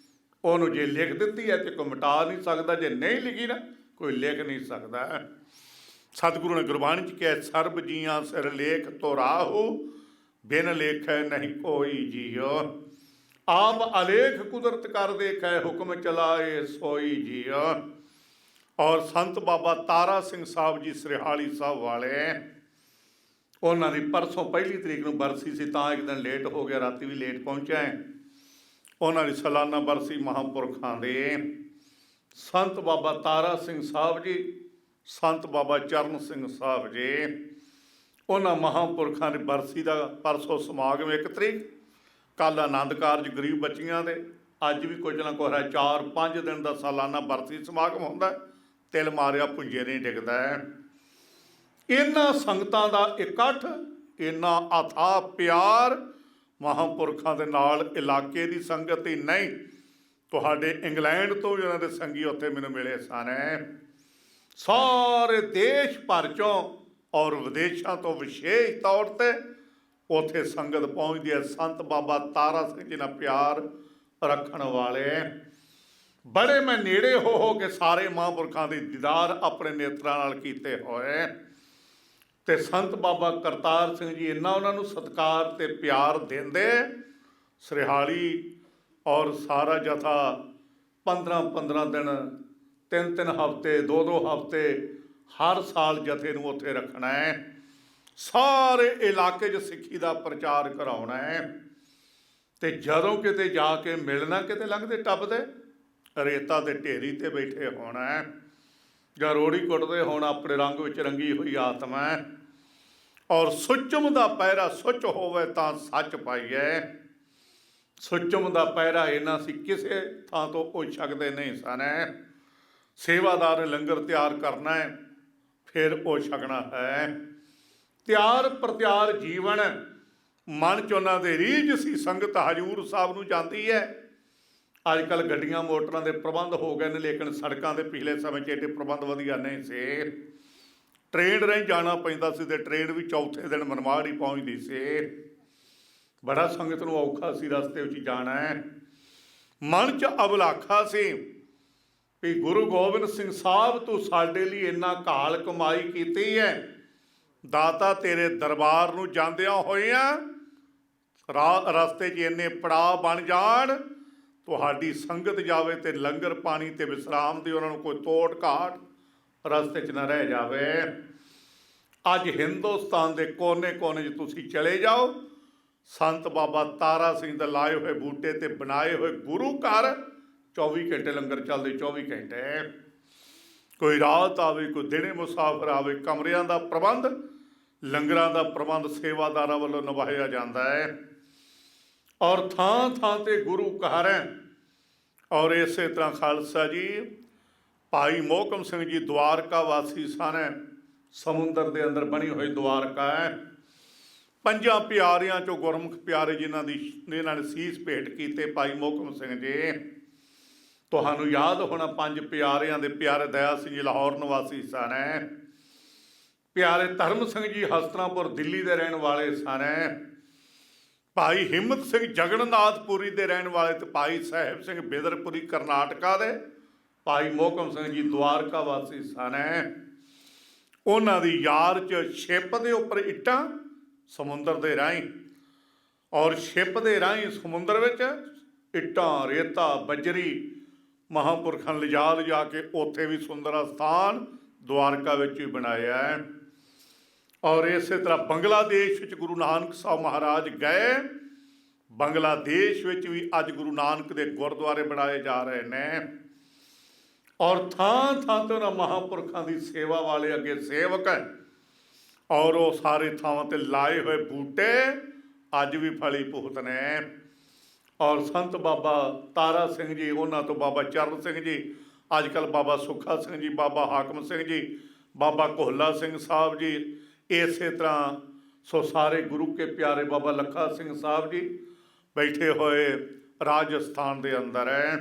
Speaker 1: ਉਹਨੂੰ ਜੇ ਲਿਖ ਦਿੱਤੀ ਹੈ ਤੇ ਕੋਈ ਮਿਟਾ ਨਹੀਂ ਸਕਦਾ, ਜੇ ਨਹੀਂ ਲਿਖੀ ਨਾ ਕੋਈ ਲਿਖ ਨਹੀਂ ਸਕਦਾ। ਸਤਿਗੁਰੂ ਨੇ ਗੁਰਬਾਣੀ 'ਚ ਕਿਹਾ, ਸਰਬ ਜੀਆਂ ਸਿਰ ਲੇਖ ਤੋ ਰਾਹੋ, ਬਿਨ ਲੇਖੈ ਨਹੀਂ ਕੋਈ ਜੀਓ। ਆਪ ਅਲੇਖ ਕੁਦਰਤ ਕਰ ਦੇਖੈ, ਹੁਕਮ ਚਲਾਏ ਸੋਈ ਜੀਓ। ਔਰ ਸੰਤ ਬਾਬਾ ਤਾਰਾ ਸਿੰਘ ਸਾਹਿਬ ਜੀ ਸਰਿਹਾਲੀ ਸਾਹਿਬ ਵਾਲੇ, ਉਹਨਾਂ ਦੀ ਪਰਸੋਂ 1 ਤਰੀਕ ਨੂੰ ਬਰਸੀ ਸੀ, ਤਾਂ ਇੱਕ ਦਿਨ ਲੇਟ ਹੋ ਗਿਆ, ਰਾਤੀ ਵੀ ਲੇਟ ਪਹੁੰਚਿਆ ਹੈ। ਉਹਨਾਂ ਦੀ ਸਾਲਾਨਾ ਬਰਸੀ ਮਹਾਂਪੁਰਖਾਂ ਦੇ ਸੰਤ ਬਾਬਾ ਤਾਰਾ ਸਿੰਘ ਸਾਹਿਬ ਜੀ, ਸੰਤ ਬਾਬਾ ਚਰਨ ਸਿੰਘ ਸਾਹਿਬ ਜੀ, ਉਹਨਾਂ ਮਹਾਂਪੁਰਖਾਂ ਦੀ ਬਰਸੀ ਦਾ ਪਰਸੋਂ ਸਮਾਗਮ 1 ਤਰੀਕ, ਕੱਲ੍ਹ ਆਨੰਦ ਕਾਰਜ ਗਰੀਬ ਬੱਚੀਆਂ ਦੇ, ਅੱਜ ਵੀ ਕੁਝ ਨਾ ਕੁਝ ਹੈ। 4-5 ਦਿਨ ਦਾ ਸਾਲਾਨਾ ਬਰਸੀ ਸਮਾਗਮ ਹੁੰਦਾ, ਤਿਲ ਮਾਰਿਆ ਪੁੰਜੇ ਨਹੀਂ ਡਿੱਗਦਾ ਹੈ। ਇਹਨਾਂ ਸੰਗਤਾਂ ਦਾ ਇਕੱਠ, ਇੰਨਾ ਅਥਾਹ ਪਿਆਰ ਮਹਾਂਪੁਰਖਾਂ ਦੇ ਨਾਲ, ਇਲਾਕੇ ਦੀ ਸੰਗਤ ਹੀ ਨਹੀਂ, ਤੁਹਾਡੇ ਇੰਗਲੈਂਡ ਤੋਂ ਵੀ ਉਹਨਾਂ ਦੇ ਸੰਗੀ ਉੱਥੇ ਮੈਨੂੰ ਮਿਲੇ ਸਨ। ਸਾਰੇ ਦੇਸ਼ ਭਰ ਚੋਂ ਔਰ ਵਿਦੇਸ਼ਾਂ ਤੋਂ ਵਿਸ਼ੇਸ਼ ਤੌਰ 'ਤੇ ਉੱਥੇ ਸੰਗਤ ਪਹੁੰਚਦੀ ਹੈ। ਸੰਤ ਬਾਬਾ ਤਾਰਾ ਸਿੰਘ ਜੀ ਨਾਲ ਪਿਆਰ ਰੱਖਣ ਵਾਲੇ ਬੜੇ, ਮੈਂ ਨੇੜੇ ਹੋ ਕੇ ਸਾਰੇ ਮਹਾਂਪੁਰਖਾਂ ਦੇ ਦੀਦਾਰ ਆਪਣੇ ਨੇਤਰਾਂ ਨਾਲ ਕੀਤੇ ਹੋਏ। ਤੇ ਸੰਤ ਬਾਬਾ ਕਰਤਾਰ ਸਿੰਘ ਜੀ ਇੰਨਾ ਉਹਨਾਂ ਨੂੰ ਸਤਿਕਾਰ ਤੇ ਪਿਆਰ ਦਿੰਦੇ, ਸਰਿਹਾਲੀ ਔਰ ਸਾਰਾ ਜਥਾ 15-15 ਦਿਨ, 3-3 ਹਫ਼ਤੇ, 2-2 ਹਫ਼ਤੇ ਹਰ ਸਾਲ ਜਥੇ ਨੂੰ ਉੱਥੇ ਰੱਖਣਾ ਹੈ। ਸਾਰੇ ਇਲਾਕੇ 'ਚ ਸਿੱਖੀ ਦਾ ਪ੍ਰਚਾਰ ਕਰਾਉਣਾ ਹੈ। ਤੇ ਜਦੋਂ ਕਿਤੇ ਜਾ ਕੇ ਮਿਲਣਾ, ਕਿਤੇ ਲੰਘਦੇ ਟੱਪਦੇ ਰੇਤਾ ਦੇ ਢੇਰੀ 'ਤੇ ਬੈਠੇ ਹੋਣਾ ਹੈ, ਜਾਂ ਰੋੜੀ ਕੁੱਟਦੇ ਹੋਣਾ, ਆਪਣੇ ਰੰਗ ਵਿੱਚ ਰੰਗੀ ਹੋਈ ਆਤਮਾ ਹੈ। ਔਰ ਸੁਚਮ ਦਾ ਪਹਿਰਾ, ਸੁੱਚ ਹੋਵੇ ਤਾਂ ਸੱਚ ਪਾਈਏ। ਸੁਚਮ ਦਾ ਪਹਿਰਾ ਇਹਨਾਂ ਸੀ, ਕਿਸੇ ਥਾਂ ਤੋਂ ਉਹ ਛਕਦੇ ਨਹੀਂ ਸਨ। ਸੇਵਾਦਾਰ ਨੇ ਲੰਗਰ ਤਿਆਰ ਕਰਨਾ ਹੈ, ਫਿਰ ਉਹ ਛਕਣਾ ਹੈ। ਤਿਆਰ ਪ੍ਰਤਿਆਰ ਜੀਵਨ ਮਨ 'ਚ ਉਹਨਾਂ ਦੇ ਰੀਝ ਸੀ। ਸੰਗਤ ਹਜ਼ੂਰ ਸਾਹਿਬ ਨੂੰ ਜਾਂਦੀ ਹੈ। ਅੱਜ ਕੱਲ੍ਹ ਗੱਡੀਆਂ ਮੋਟਰਾਂ ਦੇ ਪ੍ਰਬੰਧ ਹੋ ਗਏ ਨੇ, ਲੇਕਿਨ ਸੜਕਾਂ ਦੇ ਪਿਛਲੇ ਸਮੇਂ 'ਚ ਐਡੇ ਪ੍ਰਬੰਧ ਵਧੀਆ ਨਹੀਂ ਸੀ। ਟ੍ਰੇਨ ਰਾਹੀਂ ਜਾਣਾ ਪੈਂਦਾ ਸੀ, ਅਤੇ ਟ੍ਰੇਨ ਵੀ ਚੌਥੇ ਦਿਨ ਮਨਮਾੜ ਹੀ ਪਹੁੰਚਦੀ ਸੀ। ਬੜਾ ਸੰਗਤ ਨੂੰ ਔਖਾ ਸੀ ਰਸਤੇ ਵਿੱਚ ਜਾਣਾ ਹੈ। ਮਨ 'ਚ ਅਭਿਲਾਖਾ ਸੀ ਵੀ ਗੁਰੂ ਗੋਬਿੰਦ ਸਿੰਘ ਸਾਹਿਬ, ਤੂੰ ਸਾਡੇ ਲਈ ਇੰਨਾ ਘਾਲ ਕਮਾਈ ਕੀਤੀ ਹੈ, ਦਾਤਾ ਤੇਰੇ ਦਰਬਾਰ ਨੂੰ ਜਾਂਦਿਆਂ ਹੋਇਆਂ ਰਸਤੇ 'ਚ ਇੰਨੇ ਪੜਾਅ ਬਣ ਜਾਣ, ਤੁਹਾਡੀ ਸੰਗਤ ਜਾਵੇ ਤੇ ਲੰਗਰ ਪਾਣੀ ਤੇ ਵਿਸਰਾਮ ਦੀ ਉਹਨਾਂ ਨੂੰ ਕੋਈ ਤੋੜ ਘਾਟ ਰਸਤੇ 'ਚ ਨਾ ਰਹਿ ਜਾਵੇ। ਅੱਜ ਹਿੰਦੁਸਤਾਨ ਦੇ ਕੋਨੇ-ਕੋਨੇ 'ਚ ਤੁਸੀਂ ਚਲੇ ਜਾਓ, ਸੰਤ ਬਾਬਾ ਤਾਰਾ ਸਿੰਘ ਦੇ ਲਾਏ ਹੋਏ ਬੂਟੇ ਤੇ ਬਣਾਏ ਹੋਏ ਗੁਰੂ ਘਰ 24 ਘੰਟੇ ਲੰਗਰ ਚੱਲਦੇ, 24 ਘੰਟੇ। ਕੋਈ ਰਾਤ ਆਵੇ, ਕੋਈ ਦਿਨੇ ਮੁਸਾਫਰ ਆਵੇ, ਕਮਰਿਆਂ ਦਾ ਪ੍ਰਬੰਧ, ਲੰਗਰਾਂ ਦਾ ਪ੍ਰਬੰਧ ਸੇਵਾਦਾਰਾਂ ਵੱਲੋਂ ਨਿਭਾਇਆ ਜਾਂਦਾ ਹੈ। ਔਰ ਥਾਂ ਥਾਂ 'ਤੇ ਗੁਰੂ ਘਰ ਹੈ। ਔਰ ਇਸੇ ਤਰ੍ਹਾਂ ਖਾਲਸਾ ਜੀ, ਭਾਈ ਮੋਹਕਮ ਸਿੰਘ ਜੀ ਦੁਆਰਕਾ ਵਾਸੀ ਸਨ। ਸਮੁੰਦਰ ਦੇ ਅੰਦਰ ਬਣੀ ਹੋਈ ਦੁਆਰਕਾ ਹੈ। 5 ਪਿਆਰਿਆਂ 'ਚੋਂ ਗੁਰਮੁਖ ਪਿਆਰੇ ਇਹਨਾਂ ਨੇ ਸੀਸ ਭੇਟ ਕੀਤੇ। ਭਾਈ ਮੋਹਕਮ ਸਿੰਘ ਜੀ, ਤੁਹਾਨੂੰ ਯਾਦ ਹੋਣਾ 5 ਪਿਆਰਿਆਂ ਦੇ ਪਿਆਰੇ ਦਇਆ ਸਿੰਘ ਜੀ ਲਾਹੌਰ ਨਿਵਾਸੀ ਸਨ। ਪਿਆਰੇ ਧਰਮ ਸਿੰਘ ਜੀ ਹਸਤਨਾਪੁਰ ਦਿੱਲੀ ਦੇ ਰਹਿਣ ਵਾਲੇ ਸਨ। ਭਾਈ ਹਿੰਮਤ ਸਿੰਘ ਜਗਨਨਾਥਪੁਰੀ ਦੇ ਰਹਿਣ ਵਾਲੇ, ਤੇ ਭਾਈ ਸਾਹਿਬ ਸਿੰਘ ਬਿਦਰਪੁਰੀ ਕਰਨਾਟਕਾ ਦੇ। ਭਾਈ ਮੋਹਕਮ ਸਿੰਘ ਜੀ ਦੁਆਰਕਾ ਵਾਸੀ ਸਨ। ਉਹਨਾਂ ਦੀ ਯਾਦ 'ਚ ਛਿਪ ਦੇ ਉੱਪਰ ਇੱਟਾਂ ਸਮੁੰਦਰ ਦੇ ਰਾਹੀਂ, ਔਰ ਛਿਪ ਦੇ ਰਾਹੀਂ ਸਮੁੰਦਰ ਵਿੱਚ ਇੱਟਾਂ, ਰੇਤਾ, ਬਜਰੀ ਮਹਾਂਪੁਰਖਾਂ ਲਿਜਾ ਕੇ ਉੱਥੇ ਵੀ ਸੁੰਦਰ ਸਥਾਨ ਦੁਆਰਕਾ ਵਿੱਚ ਵੀ ਬਣਾਇਆ ਹੈ। ਔਰ ਇਸੇ ਤਰ੍ਹਾਂ ਬੰਗਲਾਦੇਸ਼ ਵਿੱਚ ਗੁਰੂ ਨਾਨਕ ਸਾਹਿਬ ਮਹਾਰਾਜ ਗਏ। ਬੰਗਲਾਦੇਸ਼ ਵਿੱਚ ਵੀ ਅੱਜ ਗੁਰੂ ਨਾਨਕ ਦੇ ਗੁਰਦੁਆਰੇ ਬਣਾਏ ਜਾ ਰਹੇ ਨੇ। ਔਰ ਥਾਂ ਥਾਂ 'ਤੇ ਉਹਨਾਂ ਮਹਾਂਪੁਰਖਾਂ ਦੀ ਸੇਵਾ ਵਾਲੇ ਅੱਗੇ ਸੇਵਕ ਹੈ। ਔਰ ਉਹ ਸਾਰੇ ਥਾਵਾਂ 'ਤੇ ਲਾਏ ਹੋਏ ਬੂਟੇ ਅੱਜ ਵੀ ਫਲੀ ਭੁਗਤ ਨੇ। ਔਰ ਸੰਤ ਬਾਬਾ ਤਾਰਾ ਸਿੰਘ ਜੀ, ਉਹਨਾਂ ਤੋਂ ਬਾਬਾ ਚਰਨ ਸਿੰਘ ਜੀ, ਅੱਜ ਕੱਲ੍ਹ ਬਾਬਾ ਸੁੱਖਾ ਸਿੰਘ ਜੀ, ਬਾਬਾ ਹਾਕਮ ਸਿੰਘ ਜੀ, ਬਾਬਾ ਕੋਹਲਾ ਸਿੰਘ ਸਾਹਿਬ ਜੀ, ਇਸੇ ਤਰ੍ਹਾਂ ਸੋ ਸਾਰੇ ਗੁਰੂ ਕੇ ਪਿਆਰੇ ਬਾਬਾ ਲੱਖਾ ਸਿੰਘ ਸਾਹਿਬ ਜੀ ਬੈਠੇ ਹੋਏ ਰਾਜਸਥਾਨ ਦੇ ਅੰਦਰ ਹੈ।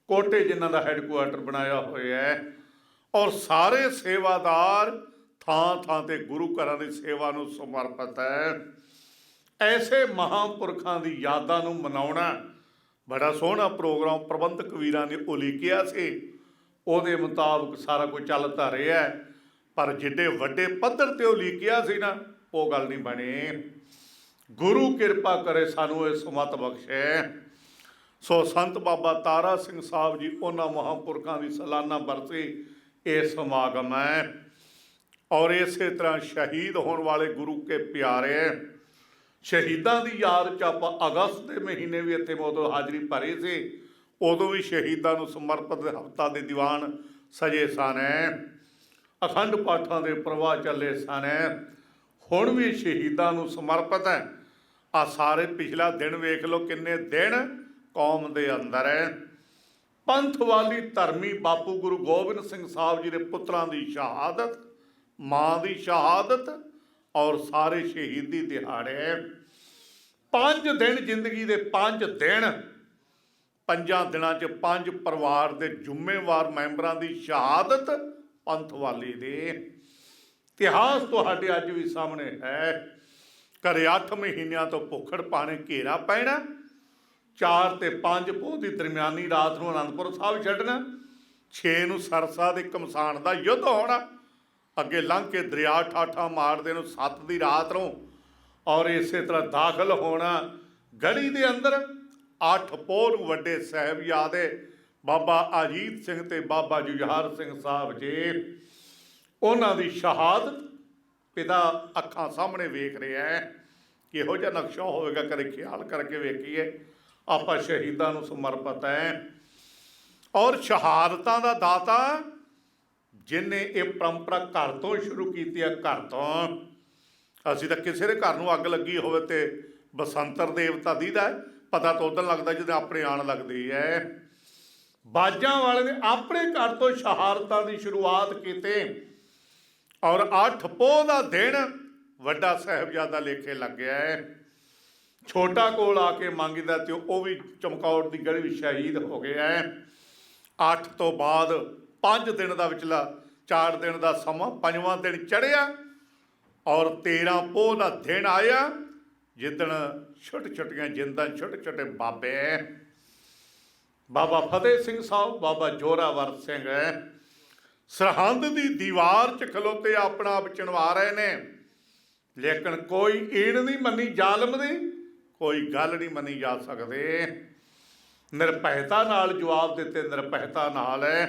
Speaker 1: ਕੋਟੇ ਜਿਨ੍ਹਾਂ ਦਾ ਹੈੱਡਕੁਆਰਟਰ ਬਣਾਇਆ ਹੋਇਆ ਹੈ। ਔਰ ਸਾਰੇ ਸੇਵਾਦਾਰ ਥਾਂ ਥਾਂ 'ਤੇ ਗੁਰੂ ਘਰਾਂ ਦੀ ਸੇਵਾ ਨੂੰ ਸਮਰਪਿਤ ਹੈ। ਐਸੇ ਮਹਾਂਪੁਰਖਾਂ ਦੀ ਯਾਦਾਂ ਨੂੰ ਮਨਾਉਣਾ ਬੜਾ ਸੋਹਣਾ ਪ੍ਰੋਗਰਾਮ ਪ੍ਰਬੰਧਕ ਵੀਰਾਂ ਨੇ ਉਲੀਕਿਆ ਸੀ। ਉਹਦੇ ਮੁਤਾਬਕ ਸਾਰਾ ਕੁਝ ਚੱਲ ਤਾਂ ਰਿਹਾ, ਪਰ ਜਿੱਡੇ ਵੱਡੇ ਪੱਧਰ 'ਤੇ ਉਲੀਕਿਆ ਸੀ ਨਾ, ਉਹ ਗੱਲ ਨਹੀਂ ਬਣੀ। ਗੁਰੂ ਕਿਰਪਾ ਕਰੇ ਸਾਨੂੰ ਇਹ ਸੁਮਤ ਬਖਸ਼ੇ। ਸੋ ਸੰਤ ਬਾਬਾ ਤਾਰਾ ਸਿੰਘ ਸਾਹਿਬ ਜੀ, ਉਹਨਾਂ ਮਹਾਂਪੁਰਖਾਂ ਦੀ ਸਾਲਾਨਾ ਬਰਸੀ ਇਹ ਸਮਾਗਮ ਹੈ। और इस तरह शहीद होने वाले गुरु के प्यारे शहीदों की याद च आप अगस्त के महीने भी इतने उदों हाज़री भरी सी, उदों भी शहीदों को समर्पित हफ्ता के दीवान सजे सन, अखंड पाठां के प्रवाह चले सन, हुण भी शहीदों को समर्पित है। आ सारे पिछला दिन वेख लो किन्ने दिन कौम के अंदर है। पंथ वाली धर्मी बापू गुरु गोबिंद सिंह साहब जी के पुत्रां की शहादत, माँ की शहादत और सारे शहीदी दिहाड़े 5 दिन जिंदगी के 5 दिन, 5 दिनों च 5 परिवार के जुम्मेवार मैंबरां की शहादत पंथ वाली दे इतिहास तुहाडे अज भी सामने है। घरे 8 महीनों तो भुखड़ पाने घेरा पैना, 4 ते 5 पोह की दरम्यानी रात को आनंदपुर साहब छड्डना, 6 नूं सरसा के घमसान का युद्ध होना, अगे लंघ के दरिया ठाठा मारते 7 की रात नूं और इस तरह दाखिल होना गढ़ी के अंदर। 8 पोह नूं वड्डे साहिबजादे बाबा अजीत सिंह ते बाबा जुझार सिंह साहब जी उन्हां दी शहादत पिता अखां सामने वेख रहा है। किहो जिहा नक्शा होवेगा कदे ख्याल करके वेखीए। आपां शहीदां नूं समर्पित है और शहादतां दा दाता जिन्हें ये परंपरा घर तो शुरू की है। घर तो असीं तां किसी के घर नूं अग लगी होवे ते बसंतर देवता दीदा है, पता तो उदन लगता जिद्दां अपने आण लगदी है। बाजां वाले ने अपने घर तो शहादतां दी शुरुआत की और 8 पोह का दिन वड्डा साहिबजादा लेखे लग गया है। छोटा कोल आके मंगदा तो वह भी चमकौर की गढ़ी भी शहीद हो गया है। 8 तो बाद 5 दिन का विचला 4 दिन का समा 5वां दिन चढ़िया और 13 पोह का दिन आया जिदन छोटे छोटिया जिंदा छोटे छोटे बाबे बाबा फतेह सिंह साहब, बाबा जोरावर सिंह सरहंद की दीवार च खलोते अपना आप चिनवा रहे ने, लेकिन कोई ईण नहीं मनी जालम दी, कोई गल नहीं मनी जा सकती। निरभैता नाल जवाब दिते, निरभैता नाल है।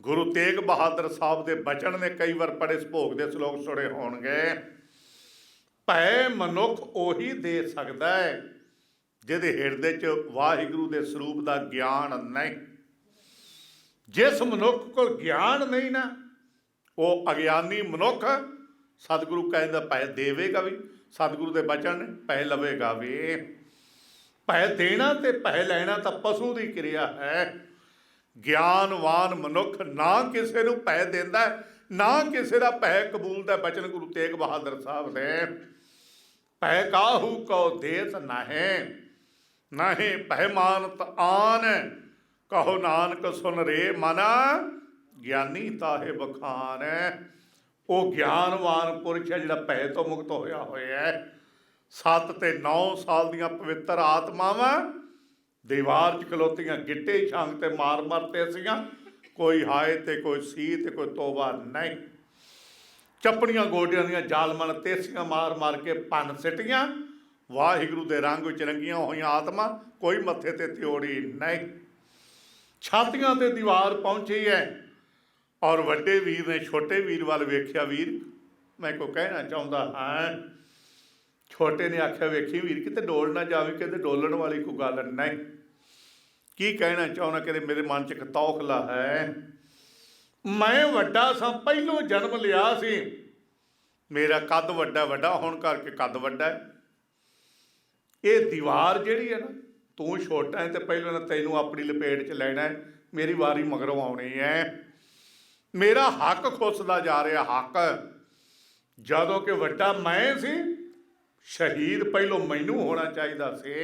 Speaker 1: गुरु तेग बहादुर साहब के बचन ने कई बार बड़े भोग के श्लोक सुने होणगे। भै मनुख उही दे सकता है जिहदे हिरदे च वाहिगुरू के स्वरूप का ज्ञान नहीं। जिस मनुख को ज्ञान नहीं ना वो अज्ञानी मनुख सतगुरु कहता पै देवेगा भी, सतगुरु के बचन ने पै लवेगा भी। पै देना ते पै लैना तो पशु की क्रिया है। ज्ञानवान मनुख ना किसी को पै देंदा ना किसी का पै कबूलदा। बचन गुरु तेग बहादुर साहब ने पै काहू को देस नाहे नाहे पै मानत आन, कहो नानक सुन रे मना ज्ञानी ताहे बखान। वो ज्ञानवान पुरुष है जिहड़ा भै तो मुक्त होया होया है। 7 ते 9 साल दियां पवित्र आत्मावां दीवार च खलोतियां गिट्टे छंग ते मार मारते सीआं, कोई हाय ते कोई सी ते कोई तोबा नहीं। चपड़ियां गोडियां दियां जालमन तेसियां मार मार के भन सिटियां, वाहिगुरू दे रंग विच रंगियां होईयां आत्मा, कोई मत्थे ते त्योड़ी नहीं। छातियां ते दीवार पहुंची है और वड्डे वीर ने छोटे वीर वाल वेख्या। वीर मैं को कहना चाहता हाँ। छोटे ने आख्या वेखी वीर किते डोल ना जावे, कहते डोलण वाली कोई गल नहीं। की कहना चाहना, कहते मेरे मन च एक तौखला है। मैं वड्डा सा, पहलों जन्म लिया सी, मेरा कद वड्डा वड्डा होण करके कद वड्डा है। ये दीवार जिहड़ी है ना, तू छोटा है तो पहले ना तैनू अपनी लपेट च लेना है, मेरी वारी मगरों आनी है। मेरा हक खुसदा जा रहा। हक जदों कि वड्डा मैं सी, शहीद पहलों मैनू होना चाहिए सी।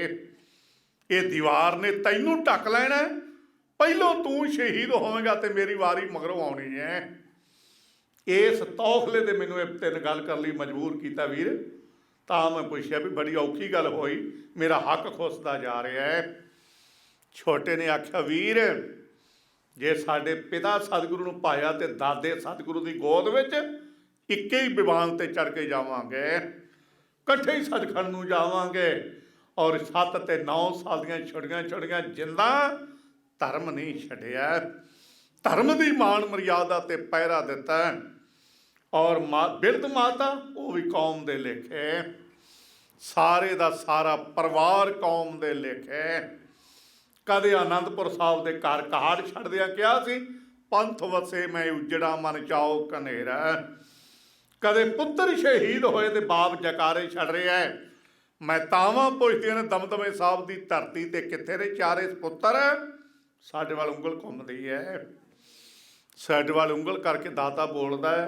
Speaker 1: ये दीवार ने तैनू ढक लेना है, पहलों तू शहीद होवेगा तो मेरी वारी मगरों आनी है। इस तौखले दे मैनू 3 गल कर ली मजबूर किया वीर। तो मैं पूछया भी बड़ी औखी गल होई, मेरा हक खुसदा जा रहा है। छोटे ने आख्या वीर जे साडे पिता सतगुरु नूं पाया तो दादे सतगुरु की गोद विच इक्के ही विमान ते चढ़ के जावांगे, कट्ठे ही सचखंड नूं जावांगे और 7 ते 9 साल दियां छोटियां छोटियां जिंदा धर्म नहीं छड्डिया। धर्म की मान मर्यादा ते पहरा दिता और बिरध माता वो भी कौम दे लेखे, सारे दा सारा परिवार कौम दे लेखे। कदे आनंदपुर साहब दे घर कहाड़ छड्डदियां कहा सी, पंथ वसे मैं उजड़ा मन चाओ कनेरा। कदे पुत्र शहीद होए ते बाप जकारे छड़ रहा है। मैं तावां पुछदियां ने दमदमे साहब की धरती ते कित्थे ने चारे पुत्र। साडे वाल उंगल घुमदी है, साडे वाल उंगल करके दाता बोलदा है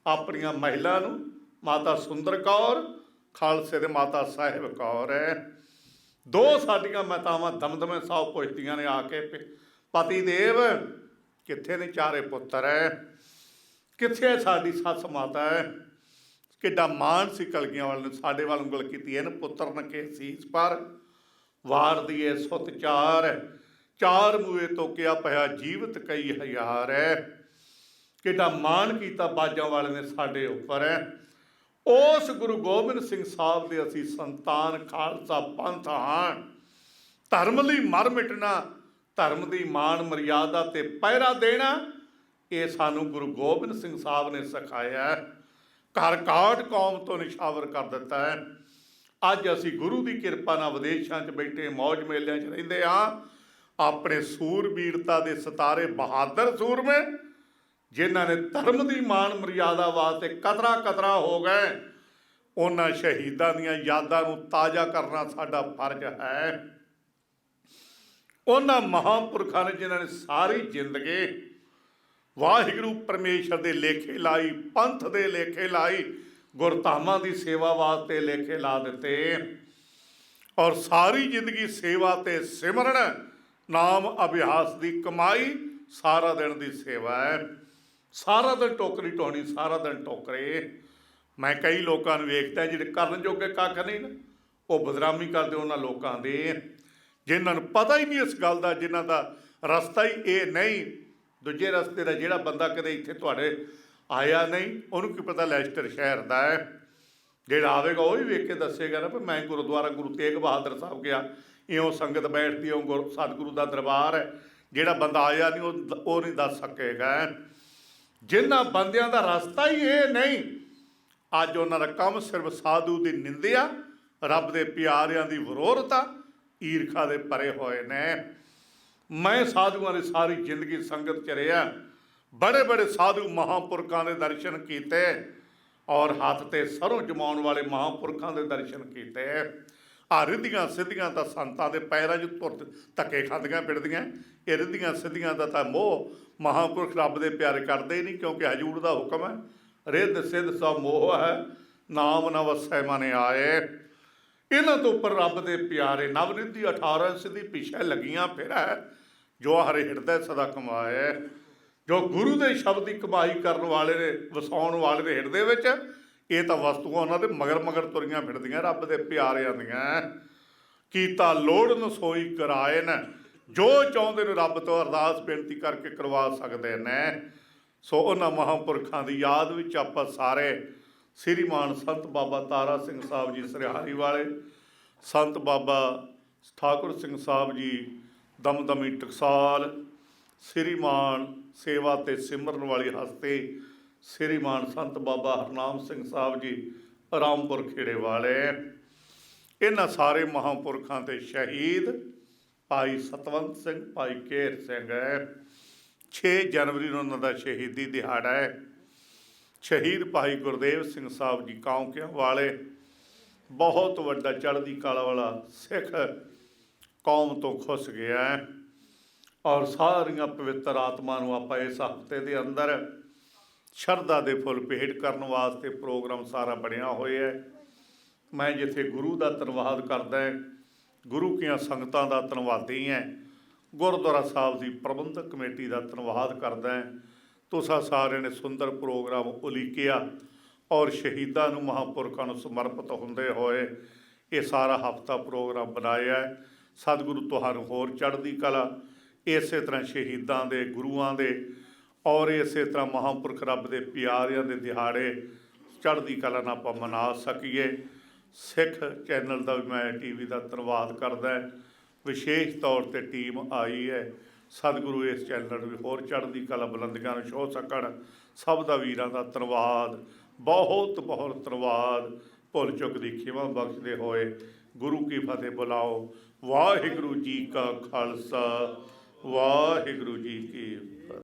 Speaker 1: अपनियां महिला नूं। माता सुंदर कौर खालसे दे माता साहिब कौर है। दो साडियां मातावां दमदमे साहब पुछदियां ने आके, पति देव कित्थे ने चारे पुत्र है, कित्थे साडी सस माता है। किड्डा मान सी कलगियां वाले ने साडे वाल उंगल कीती, इन पुत्र न के सीस पर वार दिए सुत चार। चार मूए तो क्या पया जीवत कई हज़ार है। किड्डा मान कीता बाजां वाले ने साडे उपर है। उस गुरु गोबिंद सिंह साहब दे असीं संतान खालसा पंथ हां। धर्म लई मर मिटना, धर्म की मान मर्यादा ते पहरा देना, ये सानू गुरु गोबिंद सिंह साहब ने सिखाया है। घर काट कौम तो निछावर कर दिता है। अज असी गुरु की किरपा नाल विदेशों च बैठे मौज मेलियां च रहिंदे हां। अपने सूरबीरता के सितारे बहादुर सूरमे जिन्हां ने धर्म की मान मर्यादा वास्ते कतरा कतरा हो गए, उन्हां शहीदां दीयां यादां नूं ताज़ा करना साडा फर्ज है। उन्हां महापुरखां ने जिन्हां ने सारी जिंदगी वाहिगुरू परमेश्वर के लेखे लाई, पंथ के लेखे लाई, गुरधामां की सेवा वास्ते लेखे ला दिते। और सारी जिंदगी सेवा ते सिमरन नाम अभ्यास की कमाई, सारा दिन की सेवा है। सारा दिन टोकरी ढोनी, सारा दिन टोकरे। मैं कई लोगों को वेखता जिहड़े करन जोगे कख नहीं ना, वो बदनामी करते उन्होंने लोगों की जिन्होंने पता ही नहीं इस गल का, जिन्हों का रस्ता ही ये नहीं। दूजे रस्ते का जिहड़ा बंदा कदे इत्थे तुहाडे आया नहीं, उन्होंने की पता लैस्टर शहर का है। जिहड़ा आवेगा वही वेख के दसेगा ना भी मैं गुरुद्वारा गुरु तेग बहादुर साहब गया, इउं संगत बैठती है, सतगुरु का दरबार है। जिहड़ा बंदा आया नहीं वो नहीं दस सकेगा। जिन्हां बंदियां दा रस्ता ही ये नहीं, अज उन्हां दा काम सिर्फ साधु की निंदिया, रब दे प्यारियां की विरोधता, ईरखा दे परे होए ने। मैं साधुआं की सारी जिंदगी संगत च रहा, बड़े बड़े साधु महापुरखों के दर्शन किए और हाथ ते सरों जमाउण वाले महापुरखों के दर्शन किए। आ रिद्धियां सिद्धियां तो संतां दे पैरां 'च तुर धक्के खांदियां फिरदियां। ये रिद्धियां सिद्धियां का तो मोह महापुरख रब दे प्यारे करते ही नहीं, क्योंकि हजूर का हुक्म है, रिद्ध सिद्ध सब मोह है, नाम न वसै मन आए। इन्हां तो उपर रब दे प्यारे नवनिधि 18 सिद्धि पिछे लगियां फिर है, जो हरे हिरदे सदा कमाए। जो गुरु के शब्द की कमाई करने वाले ने, वसाउण वाले ने हिरदे विच, ये तो वस्तुआं उन्हां दे मगर मगर तुरियां फिरदियां रब दे प्यारिआं दियां। कीता लोड़न सोई कराए न, जो चाहुंदे ने रब तो अरदास बेनती करके करवा सकते हैं। सो उन्हां महापुरखां की याद विच आपां सारे श्रीमान संत बाबा तारा सिंह साहब जी सरिहारी वाले, संत बाबा ठाकुर सिंह साहब जी दमदमी टकसाल, श्रीमान सेवा ते सिमरन वाली हस्ती श्रीमान संत बाबा हरनाम सिंह साहब जी रामपुर खेड़े वाले, इन्हां सारे महापुरखां ते शहीद भाई सतवंत सिंह, भाई घेर सिंह है। 6 जनवरी ਨੂੰ ਉਹਨਾਂ ਦਾ शहीदी दिहाड़ा है। शहीद भाई गुरदेव सिंह साहब जी कांवकिया वाले बहुत वड्डा चढ़दी कला वाला सिख कौम तो खुस गया है। और सारियां पवित्र आत्मा नूं आपां इस हफ्ते के अंदर शरधा के फुल भेंट करने वास्ते प्रोग्राम सारा बनिया होया है। मैं जिथे गुरु का धन्नवाद करदा, गुरु की संगतां का धन्नवादी है, गुरुद्वारा साहब की प्रबंधक कमेटी का धन्नवाद करदा। तुसां सारिਆਂ ने सुंदर प्रोग्राम उलीकिया और शहीदां नूं महापुरखां नूं समर्पित होंदे होए ये सारा हफ्ता प्रोग्राम बनाया है। सतगुरु तुहानूं होर चढ़दी कला, इस तरह शहीदां दे, गुरुआं दे और इस तरह महापुरख रब दे प्यारिआं दे दिहाड़े चढ़दी कला नाल आपां मना सकीए। सिख चैनल का भी मैं TV का धन्नवाद करदा। विशेष तौर पर टीम आई है, ਸਤਿਗੁਰੂ ਇਸ ਚੈਨਲ ਨੂੰ ਵੀ ਹੋਰ ਚੜ੍ਹਦੀ ਕਲਾ ਬੁਲੰਦੀਆਂ ਨੂੰ ਛੋਹ ਸਕਣ। ਸਭ ਦਾ ਵੀਰਾਂ ਦਾ ਧੰਨਵਾਦ, ਬਹੁਤ ਬਹੁਤ ਧੰਨਵਾਦ। ਭੁੱਲ ਚੁੱਕ ਦੀ ਖਿਮਾ ਬਖਸ਼ਦੇ ਹੋਏ ਗੁਰੂ ਕੀ ਫਤਿਹ ਬੁਲਾਓ। ਵਾਹਿਗੁਰੂ ਜੀ ਕਾ ਖਾਲਸਾ, ਵਾਹਿਗੁਰੂ ਜੀ ਕੀ ਫਤਿਹ।